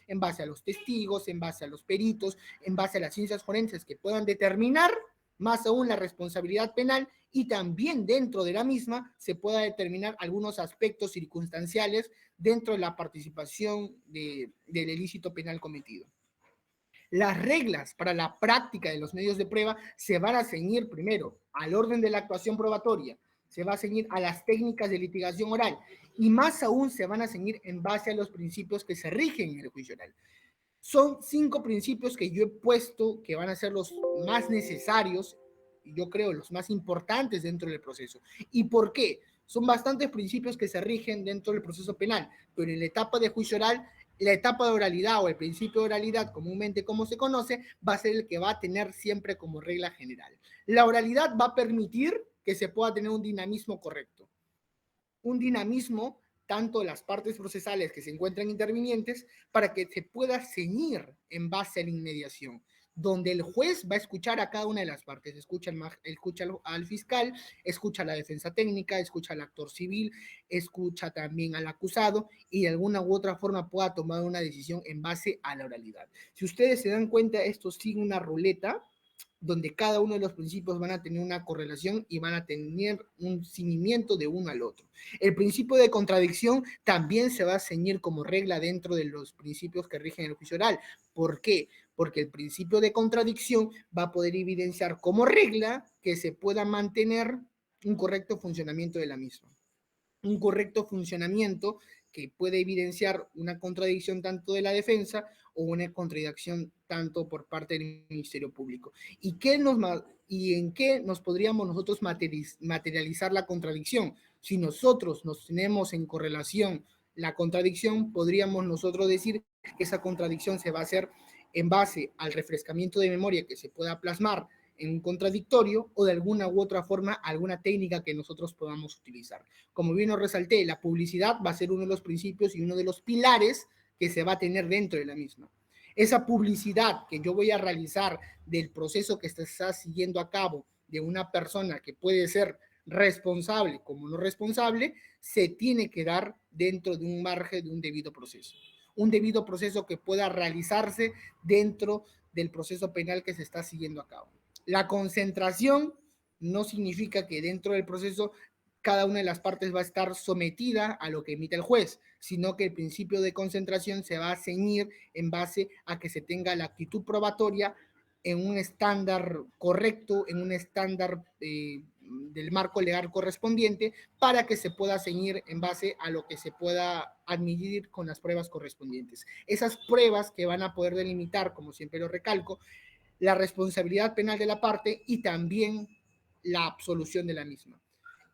en base a los testigos, en base a los peritos, en base a las ciencias forenses que puedan determinar más aún la responsabilidad penal y también dentro de la misma se pueda determinar algunos aspectos circunstanciales dentro de la participación del ilícito penal cometido. Las reglas para la práctica de los medios de prueba se van a ceñir primero al orden de la actuación probatoria, se va a ceñir a las técnicas de litigación oral y más aún se van a ceñir en base a los principios que se rigen en el juicio oral. Son 5 principios que yo he puesto que van a ser los más necesarios y yo creo los más importantes dentro del proceso. ¿Y por qué? Son bastantes principios que se rigen dentro del proceso penal, pero en la etapa de juicio oral, la etapa de oralidad o el principio de oralidad, comúnmente como se conoce, va a ser el que va a tener siempre como regla general. La oralidad va a permitir que se pueda tener un dinamismo correcto. Un dinamismo tanto de las partes procesales que se encuentran intervinientes para que se pueda ceñir en base a la inmediación, donde el juez va a escuchar a cada una de las partes, escucha al fiscal, escucha a la defensa técnica, escucha al actor civil, escucha también al acusado y de alguna u otra forma pueda tomar una decisión en base a la oralidad. Si ustedes se dan cuenta, esto sigue una ruleta donde cada uno de los principios van a tener una correlación y van a tener un seguimiento de uno al otro. El principio de contradicción también se va a ceñir como regla dentro de los principios que rigen el juicio oral. ¿Por qué? Porque el principio de contradicción va a poder evidenciar como regla que se pueda mantener un correcto funcionamiento de la misma. Un correcto funcionamiento que puede evidenciar una contradicción tanto de la defensa o una contradicción tanto por parte del Ministerio Público. ¿Y en qué nos podríamos nosotros materializar la contradicción? Si nosotros nos tenemos en correlación la contradicción, podríamos nosotros decir que esa contradicción se va a hacer en base al refrescamiento de memoria que se pueda plasmar en un contradictorio o de alguna u otra forma alguna técnica que nosotros podamos utilizar. Como bien os resalté, la publicidad va a ser uno de los principios y uno de los pilares que se va a tener dentro de la misma. Esa publicidad que yo voy a realizar del proceso que se está siguiendo a cabo de una persona que puede ser responsable como no responsable, se tiene que dar dentro de un margen de un debido proceso. Un debido proceso que pueda realizarse dentro del proceso penal que se está siguiendo a cabo. La concentración no significa que dentro del proceso cada una de las partes va a estar sometida a lo que emite el juez, sino que el principio de concentración se va a ceñir en base a que se tenga la actitud probatoria en un estándar correcto, en un estándar del marco legal correspondiente, para que se pueda ceñir en base a lo que se pueda admitir con las pruebas correspondientes. Esas pruebas que van a poder delimitar, como siempre lo recalco, la responsabilidad penal de la parte y también la absolución de la misma.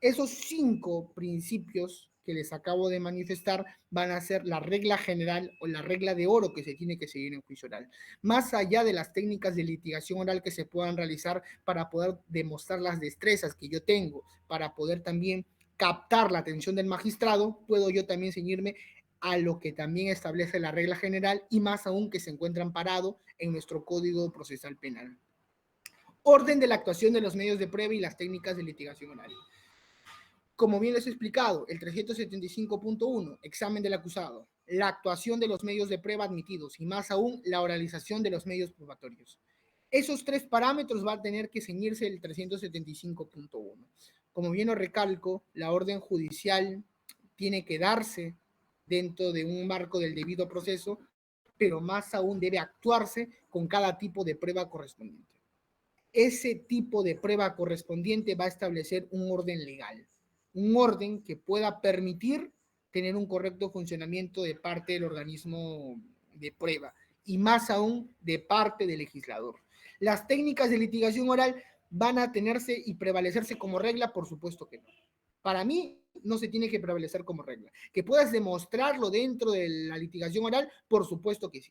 Esos 5 principios que les acabo de manifestar van a ser la regla general o la regla de oro que se tiene que seguir en juicio oral. Más allá de las técnicas de litigación oral que se puedan realizar para poder demostrar las destrezas que yo tengo, para poder también captar la atención del magistrado, puedo yo también ceñirme a lo que también establece la regla general y más aún que se encuentra amparado en nuestro Código Procesal Penal. Orden de la actuación de los medios de prueba y las técnicas de litigación oral. Como bien les he explicado, el 375.1, examen del acusado, la actuación de los medios de prueba admitidos y más aún la oralización de los medios probatorios. Esos 3 parámetros va a tener que ceñirse el 375.1. Como bien os recalco, la orden judicial tiene que darse dentro de un marco del debido proceso, pero más aún debe actuarse con cada tipo de prueba correspondiente. Ese tipo de prueba correspondiente va a establecer un orden legal, un orden que pueda permitir tener un correcto funcionamiento de parte del organismo de prueba y más aún de parte del legislador. Las técnicas de litigación oral van a tenerse y prevalecerse como regla, por supuesto que no. Para mí no se tiene que prevalecer como regla. Que puedas demostrarlo dentro de la litigación oral, por supuesto que sí.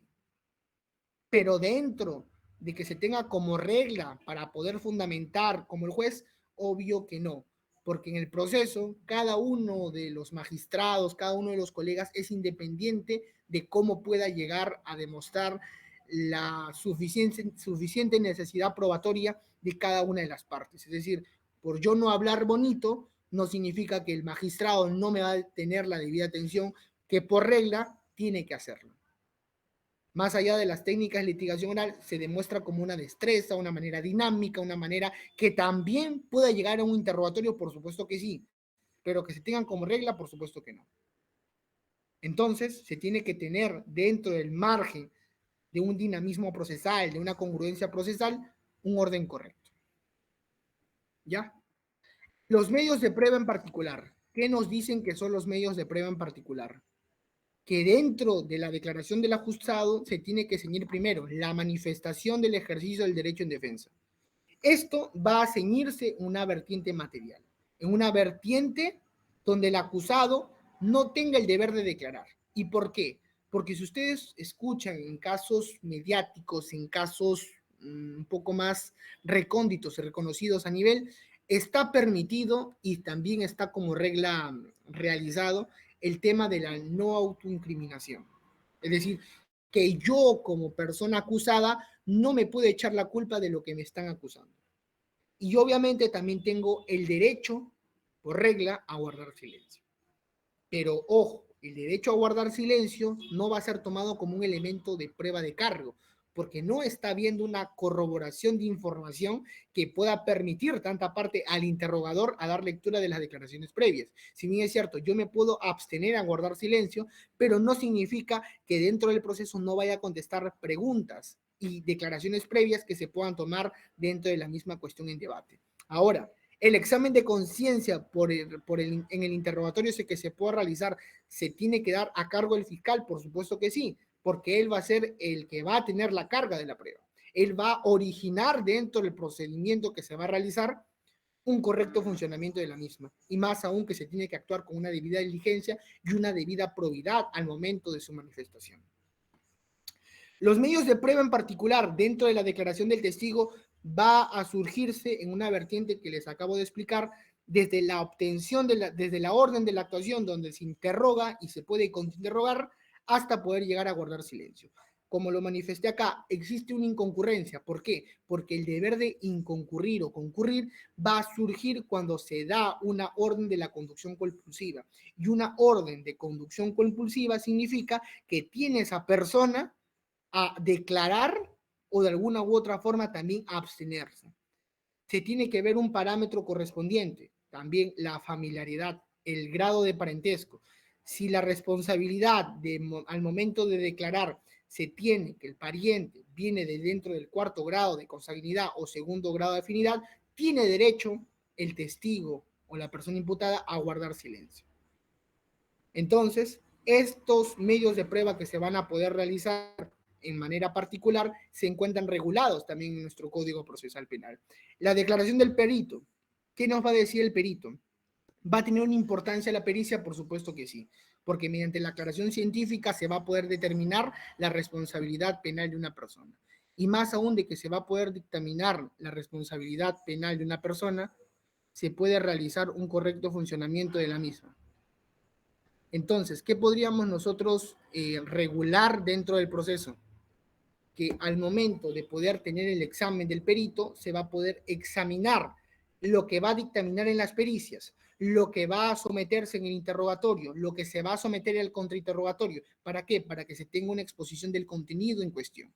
Pero dentro de que se tenga como regla para poder fundamentar como el juez, obvio que no, porque en el proceso cada uno de los magistrados, cada uno de los colegas es independiente de cómo pueda llegar a demostrar la suficiente necesidad probatoria de cada una de las partes. Es decir, por yo no hablar bonito, no significa que el magistrado no me va a tener la debida atención, que por regla tiene que hacerlo. Más allá de las técnicas de litigación oral, se demuestra como una destreza, una manera dinámica, una manera que también pueda llegar a un interrogatorio, por supuesto que sí, pero que se tengan como regla, por supuesto que no. Entonces, se tiene que tener dentro del margen de un dinamismo procesal, de una congruencia procesal, un orden correcto. ¿Ya? Los medios de prueba en particular. ¿Qué nos dicen que son los medios de prueba en particular? Que dentro de la declaración del ajustado se tiene que ceñir primero la manifestación del ejercicio del derecho en defensa. Esto va a ceñirse una vertiente material, en una vertiente donde el acusado no tenga el deber de declarar. ¿Y por qué? Porque si ustedes escuchan en casos mediáticos, en casos un poco más recónditos y reconocidos a nivel, está permitido y también está como regla realizado el tema de la no autoincriminación. Es decir, que yo como persona acusada no me puedo echar la culpa de lo que me están acusando. Y obviamente también tengo el derecho, por regla, a guardar silencio. Pero ojo, el derecho a guardar silencio no va a ser tomado como un elemento de prueba de cargo, porque no está habiendo una corroboración de información que pueda permitir tanta parte al interrogador a dar lectura de las declaraciones previas. Si bien es cierto, yo me puedo abstener a guardar silencio, pero no significa que dentro del proceso no vaya a contestar preguntas y declaraciones previas que se puedan tomar dentro de la misma cuestión en debate. Ahora, el examen de conciencia en el interrogatorio ese que se pueda realizar, ¿se tiene que dar a cargo del fiscal? Por supuesto que sí, porque él va a ser el que va a tener la carga de la prueba. Él va a originar dentro del procedimiento que se va a realizar un correcto funcionamiento de la misma, y más aún que se tiene que actuar con una debida diligencia y una debida probidad al momento de su manifestación. Los medios de prueba en particular, dentro de la declaración del testigo, va a surgirse en una vertiente que les acabo de explicar, desde la obtención, desde la orden de la actuación, donde se interroga y se puede contrainterrogar, hasta poder llegar a guardar silencio. Como lo manifesté acá, existe una inconcurrencia. ¿Por qué? Porque el deber de inconcurrir o concurrir va a surgir cuando se da una orden de la conducción compulsiva. Y una orden de conducción compulsiva significa que tiene esa persona a declarar o de alguna u otra forma también a abstenerse. Se tiene que ver un parámetro correspondiente, también la familiaridad, el grado de parentesco. Si la responsabilidad al momento de declarar se tiene que el pariente viene de dentro del cuarto grado de consanguinidad o segundo grado de afinidad, tiene derecho el testigo o la persona imputada a guardar silencio. Entonces, estos medios de prueba que se van a poder realizar en manera particular se encuentran regulados también en nuestro Código Procesal Penal. La declaración del perito. ¿Qué nos va a decir el perito? ¿Va a tener una importancia la pericia? Por supuesto que sí, porque mediante la aclaración científica se va a poder determinar la responsabilidad penal de una persona. Y más aún de que se va a poder dictaminar la responsabilidad penal de una persona, se puede realizar un correcto funcionamiento de la misma. Entonces, ¿qué podríamos nosotros regular dentro del proceso? Que al momento de poder tener el examen del perito, se va a poder examinar lo que va a dictaminar en las pericias, lo que va a someterse en el interrogatorio, lo que se va a someter al contrainterrogatorio. ¿Para qué? Para que se tenga una exposición del contenido en cuestión.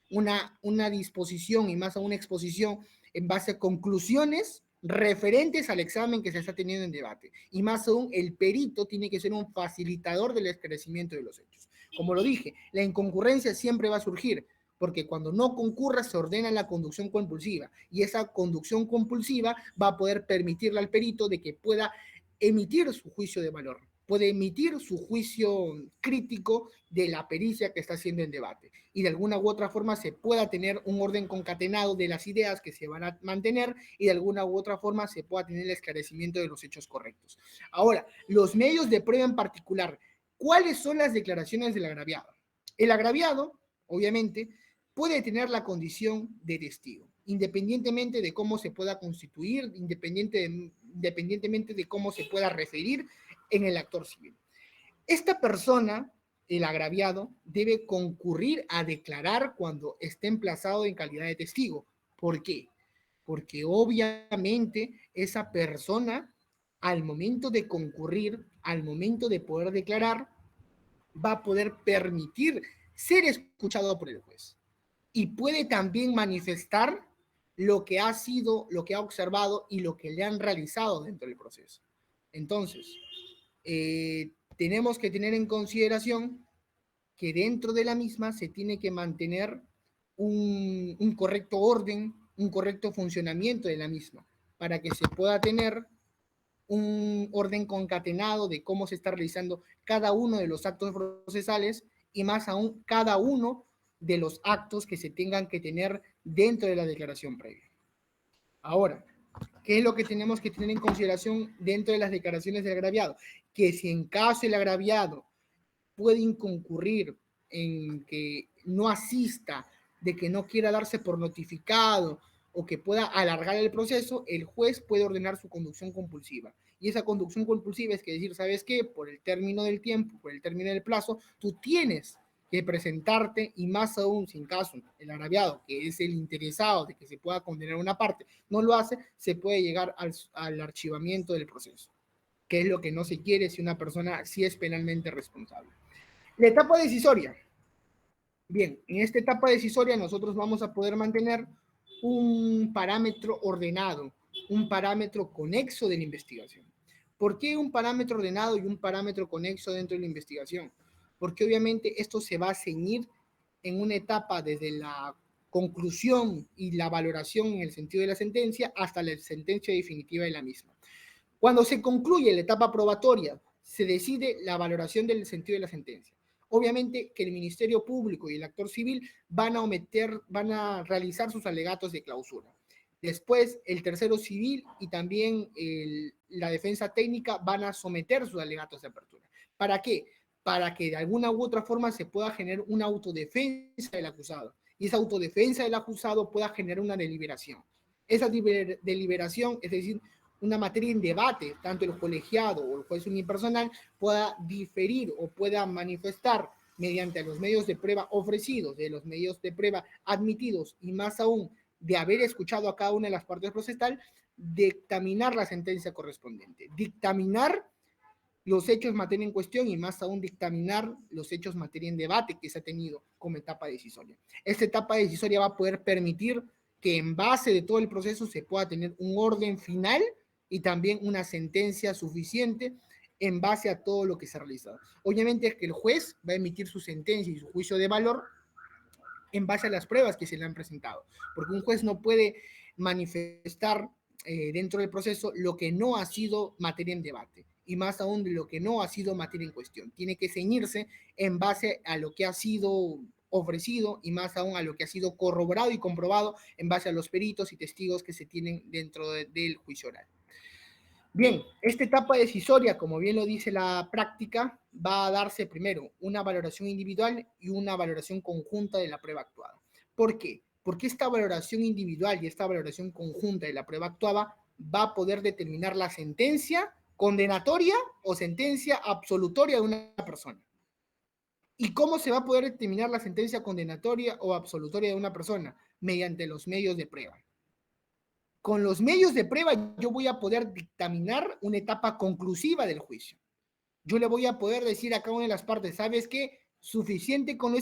Una disposición y más aún una exposición en base a conclusiones referentes al examen que se está teniendo en debate. Y más aún, el perito tiene que ser un facilitador del esclarecimiento de los hechos. Como lo dije, la inconcurrencia siempre va a surgir, porque cuando no concurra se ordena la conducción compulsiva y esa conducción compulsiva va a poder permitirle al perito de que pueda emitir su juicio de valor, puede emitir su juicio crítico de la pericia que está haciendo en debate y de alguna u otra forma se pueda tener un orden concatenado de las ideas que se van a mantener y de alguna u otra forma se pueda tener el esclarecimiento de los hechos correctos. Ahora, los medios de prueba en particular, ¿cuáles son las declaraciones del agraviado? El agraviado, obviamente, puede tener la condición de testigo, independientemente de cómo se pueda constituir, independientemente de cómo se pueda referir en el actor civil. Esta persona, el agraviado, debe concurrir a declarar cuando esté emplazado en calidad de testigo. ¿Por qué? Porque obviamente esa persona, al momento de concurrir, al momento de poder declarar, va a poder permitir ser escuchado por el juez y puede también manifestar lo que ha sido, lo que ha observado y lo que le han realizado dentro del proceso. Entonces, tenemos que tener en consideración que dentro de la misma se tiene que mantener un correcto orden, un correcto funcionamiento de la misma, para que se pueda tener un orden concatenado de cómo se está realizando cada uno de los actos procesales y más aún cada uno de los actos que se tengan que tener dentro de la declaración previa. Ahora, ¿qué es lo que tenemos que tener en consideración dentro de las declaraciones del agraviado? Que si en caso el agraviado puede incurrir en que no asista, de que no quiera darse por notificado o que pueda alargar el proceso, el juez puede ordenar su conducción compulsiva. Y esa conducción compulsiva es que decir, ¿sabes qué? Por el término del tiempo, por el término del plazo, tú tienes que presentarte y más aún si en caso el agraviado, que es el interesado de que se pueda condenar una parte, no lo hace, se puede llegar al archivamiento del proceso, que es lo que no se quiere si una persona sí es penalmente responsable. La etapa decisoria. Bien, en esta etapa decisoria nosotros vamos a poder mantener un parámetro ordenado, un parámetro conexo de la investigación. ¿Por qué un parámetro ordenado y un parámetro conexo dentro de la investigación? Porque obviamente esto se va a ceñir en una etapa desde la conclusión y la valoración en el sentido de la sentencia hasta la sentencia definitiva de la misma. Cuando se concluye la etapa probatoria, se decide la valoración del sentido de la sentencia. Obviamente que el Ministerio Público y el actor civil van a realizar sus alegatos de clausura. Después, el tercero civil y también la defensa técnica van a someter sus alegatos de apertura. ¿Para qué? Para que de alguna u otra forma se pueda generar una autodefensa del acusado. Y esa autodefensa del acusado pueda generar una deliberación. Esa deliberación, es decir, una materia en debate, tanto el colegiado o el juez unipersonal pueda diferir o pueda manifestar mediante los medios de prueba ofrecidos, de los medios de prueba admitidos y más aún de haber escuchado a cada una de las partes procesal, dictaminar la sentencia correspondiente, dictaminar los hechos materia en cuestión y más aún dictaminar los hechos materia en debate que se ha tenido como etapa decisoria. Esta etapa decisoria va a poder permitir que en base de todo el proceso se pueda tener un orden final y también una sentencia suficiente en base a todo lo que se ha realizado. Obviamente es que el juez va a emitir su sentencia y su juicio de valor en base a las pruebas que se le han presentado, porque un juez no puede manifestar dentro del proceso lo que no ha sido materia en debate y más aún de lo que no ha sido materia en cuestión. Tiene que ceñirse en base a lo que ha sido ofrecido y más aún a lo que ha sido corroborado y comprobado en base a los peritos y testigos que se tienen dentro del juicio oral. Bien, esta etapa decisoria, como bien lo dice la práctica, va a darse primero una valoración individual y una valoración conjunta de la prueba actuada. ¿Por qué? Porque esta valoración individual y esta valoración conjunta de la prueba actuada va a poder determinar la sentencia condenatoria o sentencia absolutoria de una persona. ¿Y cómo se va a poder determinar la sentencia condenatoria o absolutoria de una persona? Mediante los medios de prueba. Con los medios de prueba yo voy a poder dictaminar una etapa conclusiva del juicio. Yo le voy a poder decir a cada una de las partes, ¿sabes qué? Suficiente con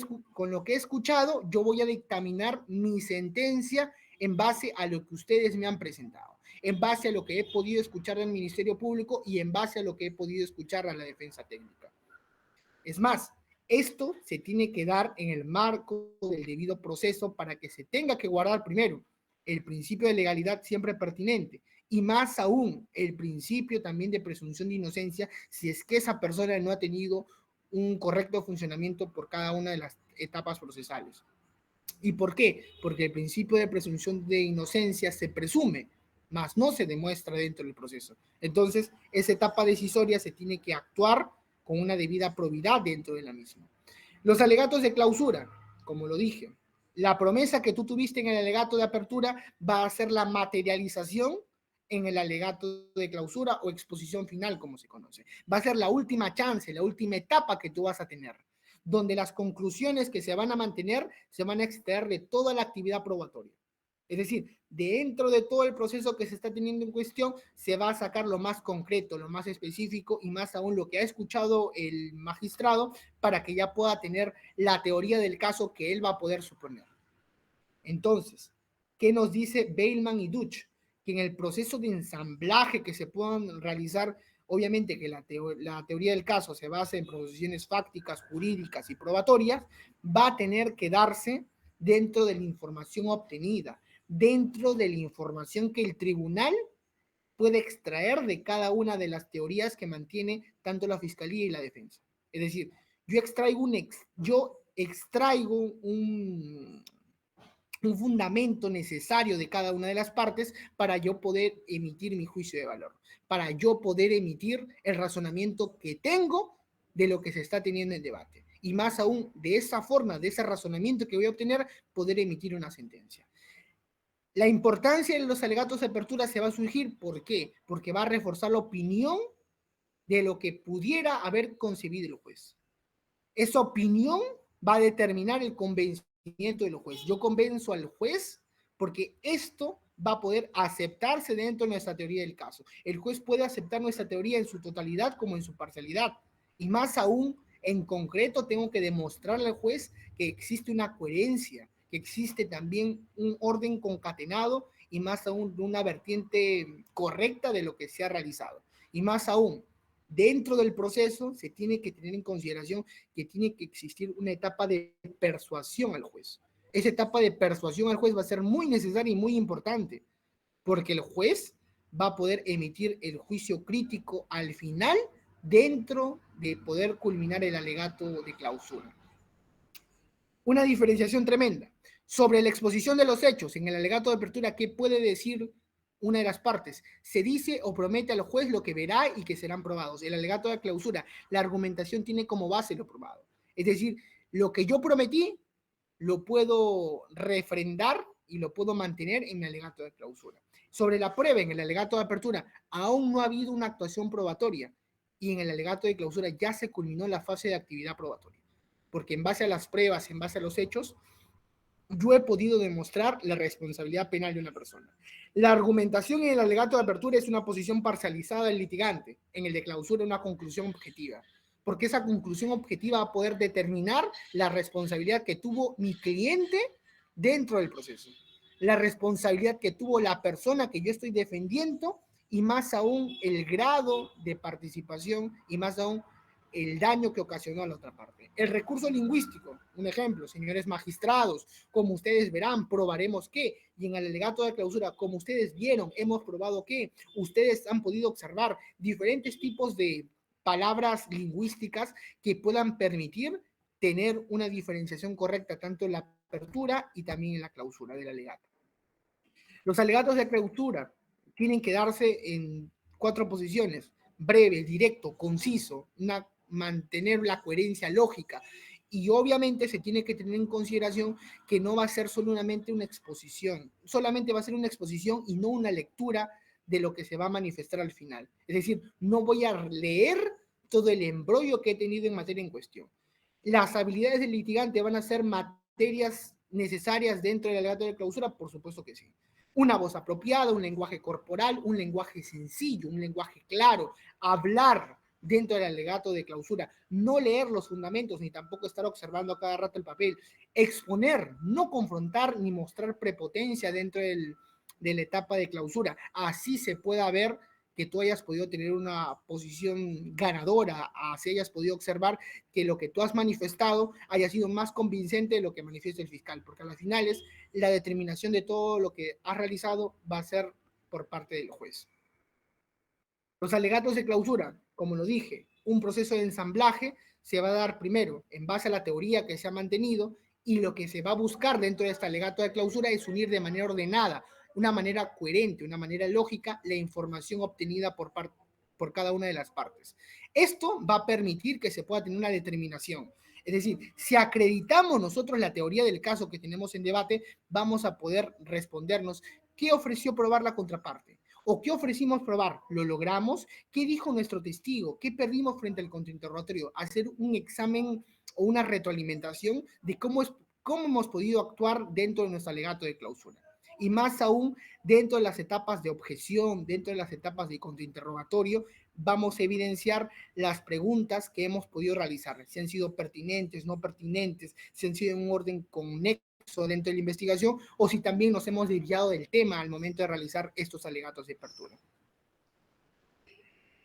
lo que he escuchado, yo voy a dictaminar mi sentencia en base a lo que ustedes me han presentado, en base a lo que he podido escuchar del Ministerio Público y en base a lo que he podido escuchar a la defensa técnica. Es más, esto se tiene que dar en el marco del debido proceso para que se tenga que guardar primero el principio de legalidad siempre pertinente y más aún el principio también de presunción de inocencia si es que esa persona no ha tenido un correcto funcionamiento por cada una de las etapas procesales. ¿Y por qué? Porque el principio de presunción de inocencia se presume, mas no se demuestra dentro del proceso. Entonces, esa etapa decisoria se tiene que actuar con una debida probidad dentro de la misma. Los alegatos de clausura, como lo dije, la promesa que tú tuviste en el alegato de apertura va a ser la materialización en el alegato de clausura o exposición final, como se conoce. Va a ser la última chance, la última etapa que tú vas a tener, donde las conclusiones que se van a mantener se van a extraer de toda la actividad probatoria. Es decir, dentro de todo el proceso que se está teniendo en cuestión, se va a sacar lo más concreto, lo más específico y más aún lo que ha escuchado el magistrado para que ya pueda tener la teoría del caso que él va a poder suponer. Entonces, ¿qué nos dice Bailman y Dutch? Que en el proceso de ensamblaje que se puedan realizar, obviamente que la teoría del caso se basa en proposiciones fácticas, jurídicas y probatorias, va a tener que darse dentro de la información obtenida, dentro de la información que el tribunal puede extraer de cada una de las teorías que mantiene tanto la fiscalía y la defensa. Es decir, yo extraigo un fundamento necesario de cada una de las partes para yo poder emitir mi juicio de valor, para yo poder emitir el razonamiento que tengo de lo que se está teniendo en debate. Y más aún, de esa forma, de ese razonamiento que voy a obtener, poder emitir una sentencia. La importancia de los alegatos de apertura se va a surgir, ¿por qué? Porque va a reforzar la opinión de lo que pudiera haber concebido el juez. Esa opinión va a determinar el convencimiento del juez. Yo convenzo al juez porque esto va a poder aceptarse dentro de nuestra teoría del caso. El juez puede aceptar nuestra teoría en su totalidad como en su parcialidad. Y más aún, en concreto, tengo que demostrarle al juez que existe una coherencia, que existe también un orden concatenado y más aún una vertiente correcta de lo que se ha realizado. Y más aún, dentro del proceso se tiene que tener en consideración que tiene que existir una etapa de persuasión al juez. Esa etapa de persuasión al juez va a ser muy necesaria y muy importante, porque el juez va a poder emitir el juicio crítico al final dentro de poder culminar el alegato de clausura. Una diferenciación tremenda. Sobre la exposición de los hechos, en el alegato de apertura, ¿qué puede decir una de las partes? Se dice o promete al juez lo que verá y que serán probados. El alegato de clausura, la argumentación tiene como base lo probado. Es decir, lo que yo prometí lo puedo refrendar y lo puedo mantener en mi alegato de clausura. Sobre la prueba, en el alegato de apertura, aún no ha habido una actuación probatoria y en el alegato de clausura ya se culminó la fase de actividad probatoria. Porque en base a las pruebas, en base a los hechos, yo he podido demostrar la responsabilidad penal de una persona. La argumentación en el alegato de apertura es una posición parcializada del litigante, en el de clausura una conclusión objetiva, porque esa conclusión objetiva va a poder determinar la responsabilidad que tuvo mi cliente dentro del proceso, la responsabilidad que tuvo la persona que yo estoy defendiendo y más aún el grado de participación y más aún el daño que ocasionó a la otra parte. El recurso lingüístico, un ejemplo, señores magistrados, como ustedes verán, probaremos que, y en el alegato de clausura, como ustedes vieron, hemos probado que, ustedes han podido observar diferentes tipos de palabras lingüísticas que puedan permitir tener una diferenciación correcta tanto en la apertura y también en la clausura del alegato. Los alegatos de clausura tienen que darse en 4 posiciones: breve, directo, conciso, mantener la coherencia lógica. Y obviamente se tiene que tener en consideración que no va a ser solamente una exposición, solamente va a ser una exposición y no una lectura de lo que se va a manifestar al final. Es decir, no voy a leer todo el embrollo que he tenido en materia en cuestión. Las habilidades del litigante van a ser materias necesarias dentro del alegato de clausura, por supuesto que sí. Una voz apropiada, un lenguaje corporal, un lenguaje sencillo, un lenguaje claro, hablar dentro del alegato de clausura, no leer los fundamentos ni tampoco estar observando a cada rato el papel, exponer, no confrontar ni mostrar prepotencia dentro de la etapa de clausura. Así se pueda ver que tú hayas podido tener una posición ganadora, así hayas podido observar que lo que tú has manifestado haya sido más convincente de lo que manifiesta el fiscal, porque a las finales la determinación de todo lo que has realizado va a ser por parte del juez. Los alegatos de clausura, como lo dije, un proceso de ensamblaje se va a dar primero en base a la teoría que se ha mantenido y lo que se va a buscar dentro de este alegato de clausura es unir de manera ordenada, una manera coherente, una manera lógica, la información obtenida por cada una de las partes. Esto va a permitir que se pueda tener una determinación. Es decir, si acreditamos nosotros la teoría del caso que tenemos en debate, vamos a poder respondernos qué ofreció probar la contraparte o qué ofrecimos probar, lo logramos, qué dijo nuestro testigo, qué perdimos frente al contrainterrogatorio, hacer un examen o una retroalimentación de cómo hemos podido actuar dentro de nuestro alegato de clausura. Y más aún, dentro de las etapas de objeción, dentro de las etapas de contrainterrogatorio, vamos a evidenciar las preguntas que hemos podido realizar, si han sido pertinentes, no pertinentes, si han sido en un orden conexo dentro de la investigación o si también nos hemos desviado del tema al momento de realizar estos alegatos de apertura.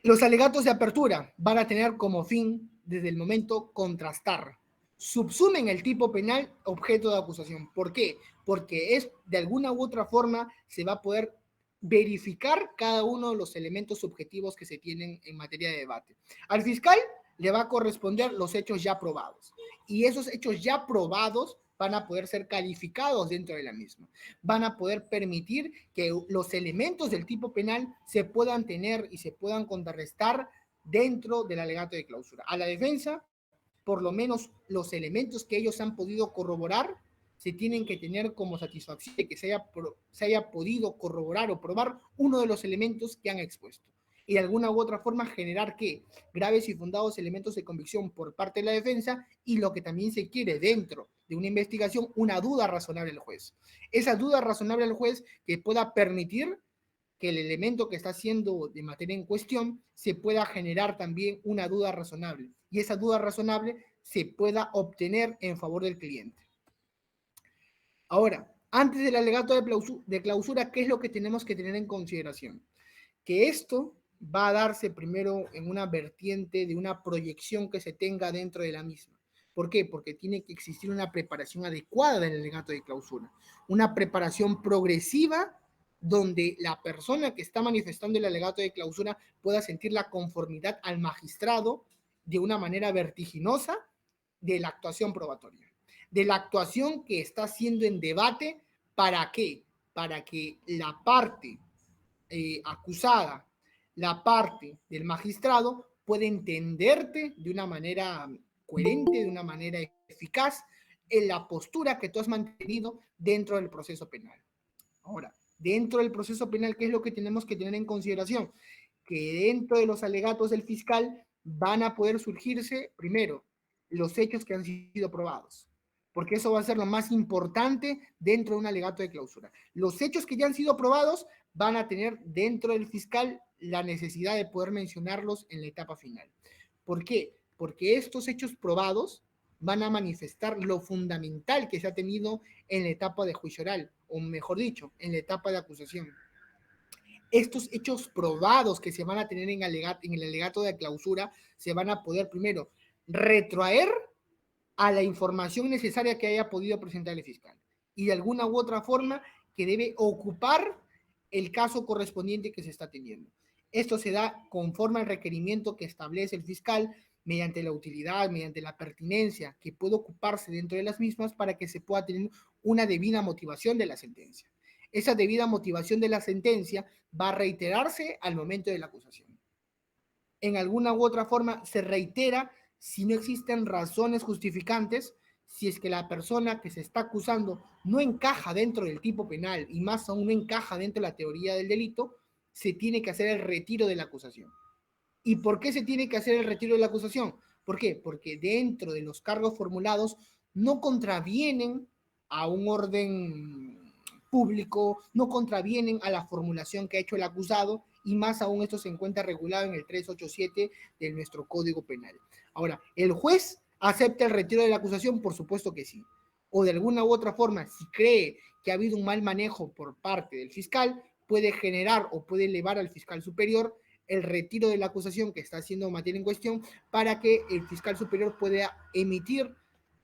Los alegatos de apertura van a tener como fin, desde el momento, contrastar. Subsumen el tipo penal objeto de acusación. ¿Por qué? Porque es de alguna u otra forma se va a poder verificar cada uno de los elementos subjetivos que se tienen en materia de debate. Al fiscal le va a corresponder los hechos ya probados. Y esos hechos ya probados van a poder ser calificados dentro de la misma. Van a poder permitir que los elementos del tipo penal se puedan tener y se puedan contrarrestar dentro del alegato de clausura. A la defensa, por lo menos los elementos que ellos han podido corroborar, se tienen que tener como satisfacción de que se haya podido corroborar o probar uno de los elementos que han expuesto. Y de alguna u otra forma generar que graves y fundados elementos de convicción por parte de la defensa y lo que también se quiere dentro de una investigación, una duda razonable al juez. Esa duda razonable al juez que pueda permitir que el elemento que está siendo de materia en cuestión se pueda generar también una duda razonable y esa duda razonable se pueda obtener en favor del cliente. Ahora, antes del alegato de clausura, ¿qué es lo que tenemos que tener en consideración? Que esto va a darse primero en una vertiente de una proyección que se tenga dentro de la misma. ¿Por qué? Porque tiene que existir una preparación adecuada del alegato de clausura, una preparación progresiva donde la persona que está manifestando el alegato de clausura pueda sentir la conformidad al magistrado de una manera vertiginosa de la actuación probatoria. de la actuación que está siendo en debate. ¿Para qué? Para que la parte acusada, la parte del magistrado, pueda entenderte de una manera coherente, de una manera eficaz, en la postura que tú has mantenido dentro del proceso penal. Ahora, dentro del proceso penal, ¿qué es lo que tenemos que tener en consideración? Que dentro de los alegatos del fiscal van a poder surgirse, primero, los hechos que han sido probados, porque eso va a ser lo más importante dentro de un alegato de clausura. Los hechos que ya han sido probados van a tener dentro del fiscal la necesidad de poder mencionarlos en la etapa final. ¿Por qué? Porque estos hechos probados van a manifestar lo fundamental que se ha tenido en la etapa de juicio oral, o mejor dicho, en la etapa de acusación. Estos hechos probados que se van a tener en el alegato de clausura se van a poder primero retrotraer a la información necesaria que haya podido presentar el fiscal y de alguna u otra forma que debe ocupar el caso correspondiente que se está teniendo. Esto se da conforme al requerimiento que establece el fiscal mediante la utilidad, mediante la pertinencia que puede ocuparse dentro de las mismas para que se pueda tener una debida motivación de la sentencia. Esa debida motivación de la sentencia va a reiterarse al momento de la acusación. En alguna u otra forma se reitera si no existen razones justificantes, si es que la persona que se está acusando no encaja dentro del tipo penal y más aún no encaja dentro de la teoría del delito, se tiene que hacer el retiro de la acusación. ¿Y por qué se tiene que hacer el retiro de la acusación? ¿Por qué? Porque dentro de los cargos formulados no contravienen a un orden público, no contravienen a la formulación que ha hecho el acusado y más aún esto se encuentra regulado en el 387 de nuestro Código Penal. Ahora, ¿el juez acepta el retiro de la acusación? Por supuesto que sí. O de alguna u otra forma, si cree que ha habido un mal manejo por parte del fiscal, puede generar o puede elevar al fiscal superior el retiro de la acusación que está haciendo materia en cuestión para que el fiscal superior pueda emitir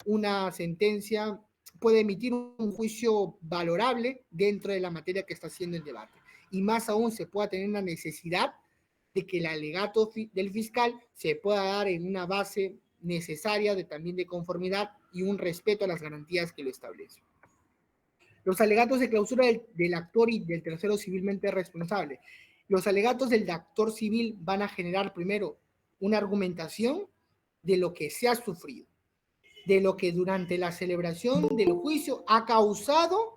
una sentencia, puede emitir un juicio valorable dentro de la materia que está haciendo el debate. Y más aún se pueda tener una necesidad de que el alegato del fiscal se pueda dar en una base necesaria de también de conformidad y un respeto a las garantías que lo establecen. Los alegatos de clausura del actor y del tercero civilmente responsable. Los alegatos del actor civil van a generar primero una argumentación de lo que se ha sufrido, de lo que durante la celebración del juicio ha causado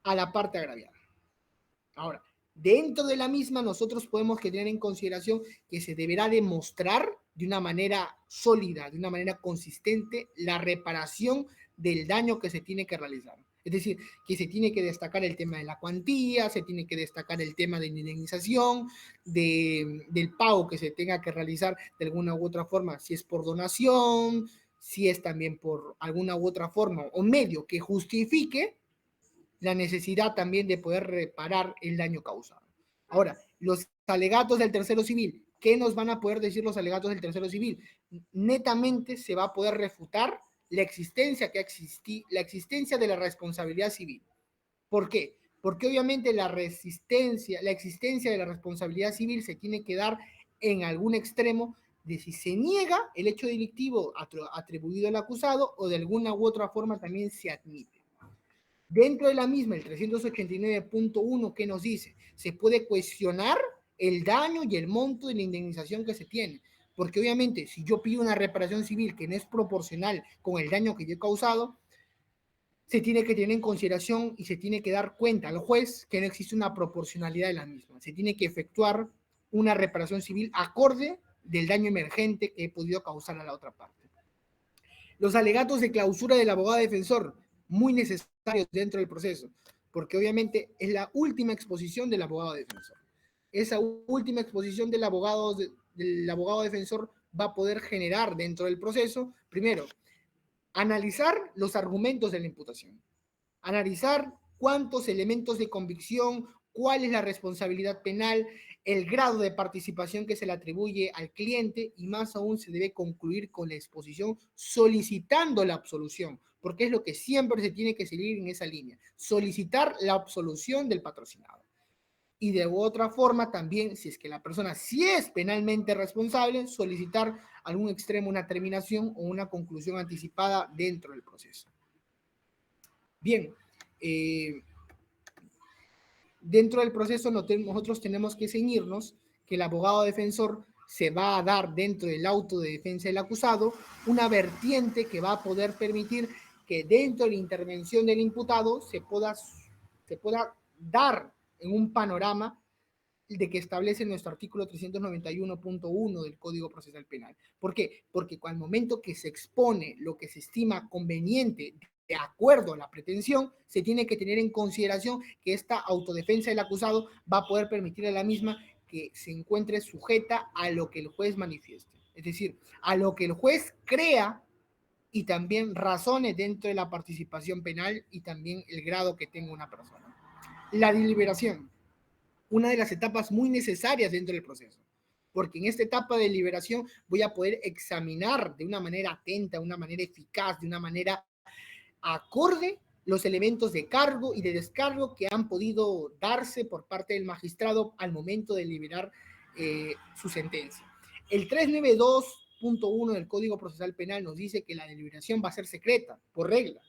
a la parte agraviada. Ahora, dentro de la misma nosotros podemos tener en consideración que se deberá demostrar de una manera sólida, de una manera consistente, la reparación del daño que se tiene que realizar. Es decir, que se tiene que destacar el tema de la cuantía, se tiene que destacar el tema de la indemnización, del pago que se tenga que realizar de alguna u otra forma, si es por donación, si es también por alguna u otra forma o medio que justifique la necesidad también de poder reparar el daño causado. Ahora, los alegatos del tercero civil, ¿qué nos van a poder decir los alegatos del tercero civil? Netamente se va a poder refutar la existencia de la responsabilidad civil. ¿Por qué? Porque obviamente la existencia de la responsabilidad civil se tiene que dar en algún extremo de si se niega el hecho delictivo atribuido al acusado o de alguna u otra forma también se admite. Dentro de la misma, el 389.1, ¿qué nos dice? Se puede cuestionar el daño y el monto de la indemnización que se tiene. Porque obviamente, si yo pido una reparación civil que no es proporcional con el daño que yo he causado, se tiene que tener en consideración y se tiene que dar cuenta al juez que no existe una proporcionalidad de la misma. Se tiene que efectuar una reparación civil acorde del daño emergente que he podido causar a la otra parte. Los alegatos de clausura del abogado defensor, muy necesarios dentro del proceso, porque obviamente es la última exposición del abogado defensor. Esa última exposición del abogado defensor va a poder generar dentro del proceso, primero, analizar los argumentos de la imputación, analizar cuántos elementos de convicción, cuál es la responsabilidad penal, el grado de participación que se le atribuye al cliente y más aún se debe concluir con la exposición solicitando la absolución, porque es lo que siempre se tiene que seguir en esa línea, solicitar la absolución del patrocinado. Y de otra forma también, si es que la persona sí es penalmente responsable, solicitar algún extremo, una terminación o una conclusión anticipada dentro del proceso. Bien, dentro del proceso nosotros tenemos que ceñirnos que el abogado defensor se va a dar dentro del auto de defensa del acusado una vertiente que va a poder permitir que dentro de la intervención del imputado se pueda dar en un panorama de que establece nuestro artículo 391.1 del Código Procesal Penal. ¿Por qué? Porque al momento que se expone lo que se estima conveniente de acuerdo a la pretensión, se tiene que tener en consideración que esta autodefensa del acusado va a poder permitir a la misma que se encuentre sujeta a lo que el juez manifieste. Es decir, a lo que el juez crea y también razone dentro de la participación penal y también el grado que tenga una persona. La deliberación, una de las etapas muy necesarias dentro del proceso, porque en esta etapa de liberación voy a poder examinar de una manera atenta, de una manera eficaz, de una manera acorde los elementos de cargo y de descargo que han podido darse por parte del magistrado al momento de liberar su sentencia. El 392.1 del Código Procesal Penal nos dice que la deliberación va a ser secreta, por regla,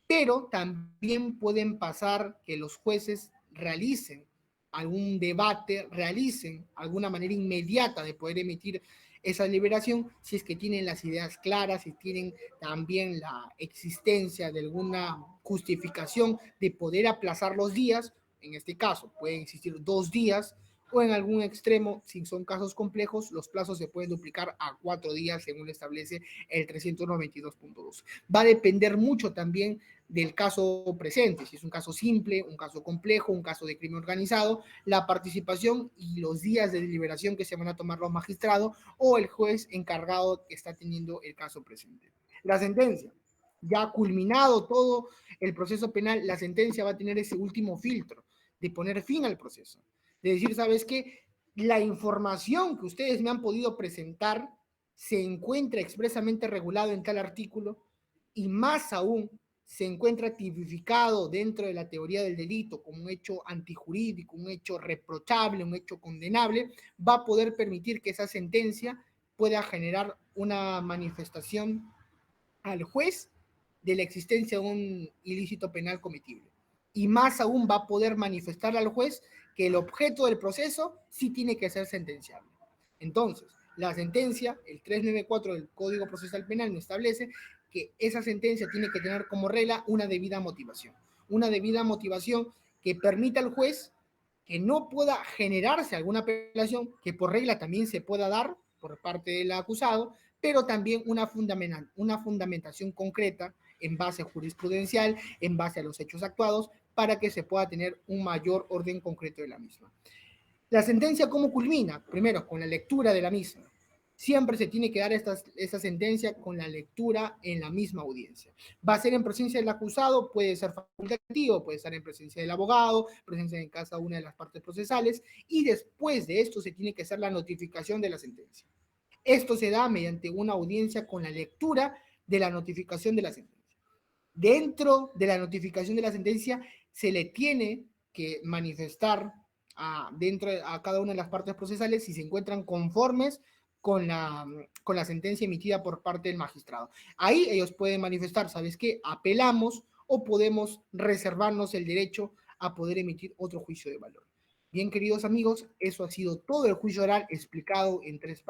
pero también pueden pasar que los jueces realicen algún debate, realicen alguna manera inmediata de poder emitir esa liberación si es que tienen las ideas claras, si tienen también la existencia de alguna justificación de poder aplazar los días. En este caso pueden existir 2 días o en algún extremo, si son casos complejos, los plazos se pueden duplicar a 4 días según establece el 392.2. Va a depender mucho también del caso presente, si es un caso simple, un caso complejo, un caso de crimen organizado, la participación y los días de deliberación que se van a tomar los magistrados o el juez encargado que está teniendo el caso presente. La sentencia, ya culminado todo el proceso penal, la sentencia va a tener ese último filtro de poner fin al proceso, de decir, ¿sabes qué? La información que ustedes me han podido presentar se encuentra expresamente regulado en tal artículo y más aún se encuentra tipificado dentro de la teoría del delito como un hecho antijurídico, un hecho reprochable, un hecho condenable, va a poder permitir que esa sentencia pueda generar una manifestación al juez de la existencia de un ilícito penal cometible. Y más aún va a poder manifestar al juez que el objeto del proceso sí tiene que ser sentenciable. Entonces, la sentencia, el 394 del Código Procesal Penal, nos establece que esa sentencia tiene que tener como regla una debida motivación. Una debida motivación que permita al juez que no pueda generarse alguna apelación, que por regla también se pueda dar por parte del acusado, pero también una fundamentación concreta en base jurisprudencial, en base a los hechos actuados, para que se pueda tener un mayor orden concreto de la misma. La sentencia, ¿cómo culmina? Primero, con la lectura de la misma. Siempre se tiene que dar esta sentencia con la lectura en la misma audiencia. Va a ser en presencia del acusado, puede ser facultativo, puede estar en presencia del abogado, presencia en cada una de las partes procesales, y después de esto se tiene que hacer la notificación de la sentencia. Esto se da mediante una audiencia con la lectura de la notificación de la sentencia. Dentro de la notificación de la sentencia se le tiene que manifestar a cada una de las partes procesales si se encuentran conformes con la sentencia emitida por parte del magistrado. Ahí ellos pueden manifestar, ¿sabes qué? Apelamos o podemos reservarnos el derecho a poder emitir otro juicio de valor. Bien, queridos amigos, eso ha sido todo el juicio oral explicado en tres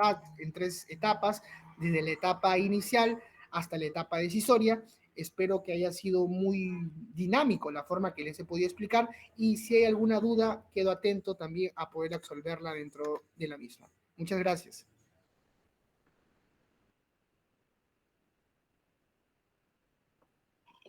etapas, desde la etapa inicial hasta la etapa decisoria. Espero que haya sido muy dinámico la forma que les he podido explicar y si hay alguna duda, quedo atento también a poder absolverla dentro de la misma. Muchas gracias.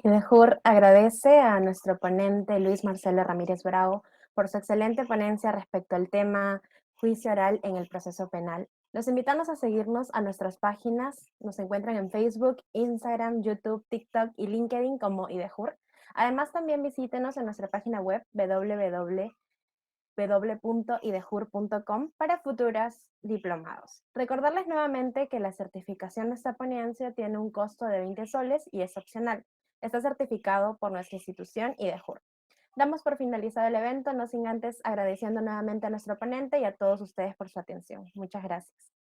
IDEJUR agradece a nuestro ponente Luis Marcelo Ramírez Bravo por su excelente ponencia respecto al tema juicio oral en el proceso penal. Los invitamos a seguirnos a nuestras páginas. Nos encuentran en Facebook, Instagram, YouTube, TikTok y LinkedIn como IDEJUR. Además, también visítenos en nuestra página web www.idejur.com para futuras diplomados. Recordarles nuevamente que la certificación de esta ponencia tiene un costo de 20 soles y es opcional. Está certificado por nuestra institución IDEJUR. Damos por finalizado el evento, no sin antes agradeciendo nuevamente a nuestro ponente y a todos ustedes por su atención. Muchas gracias.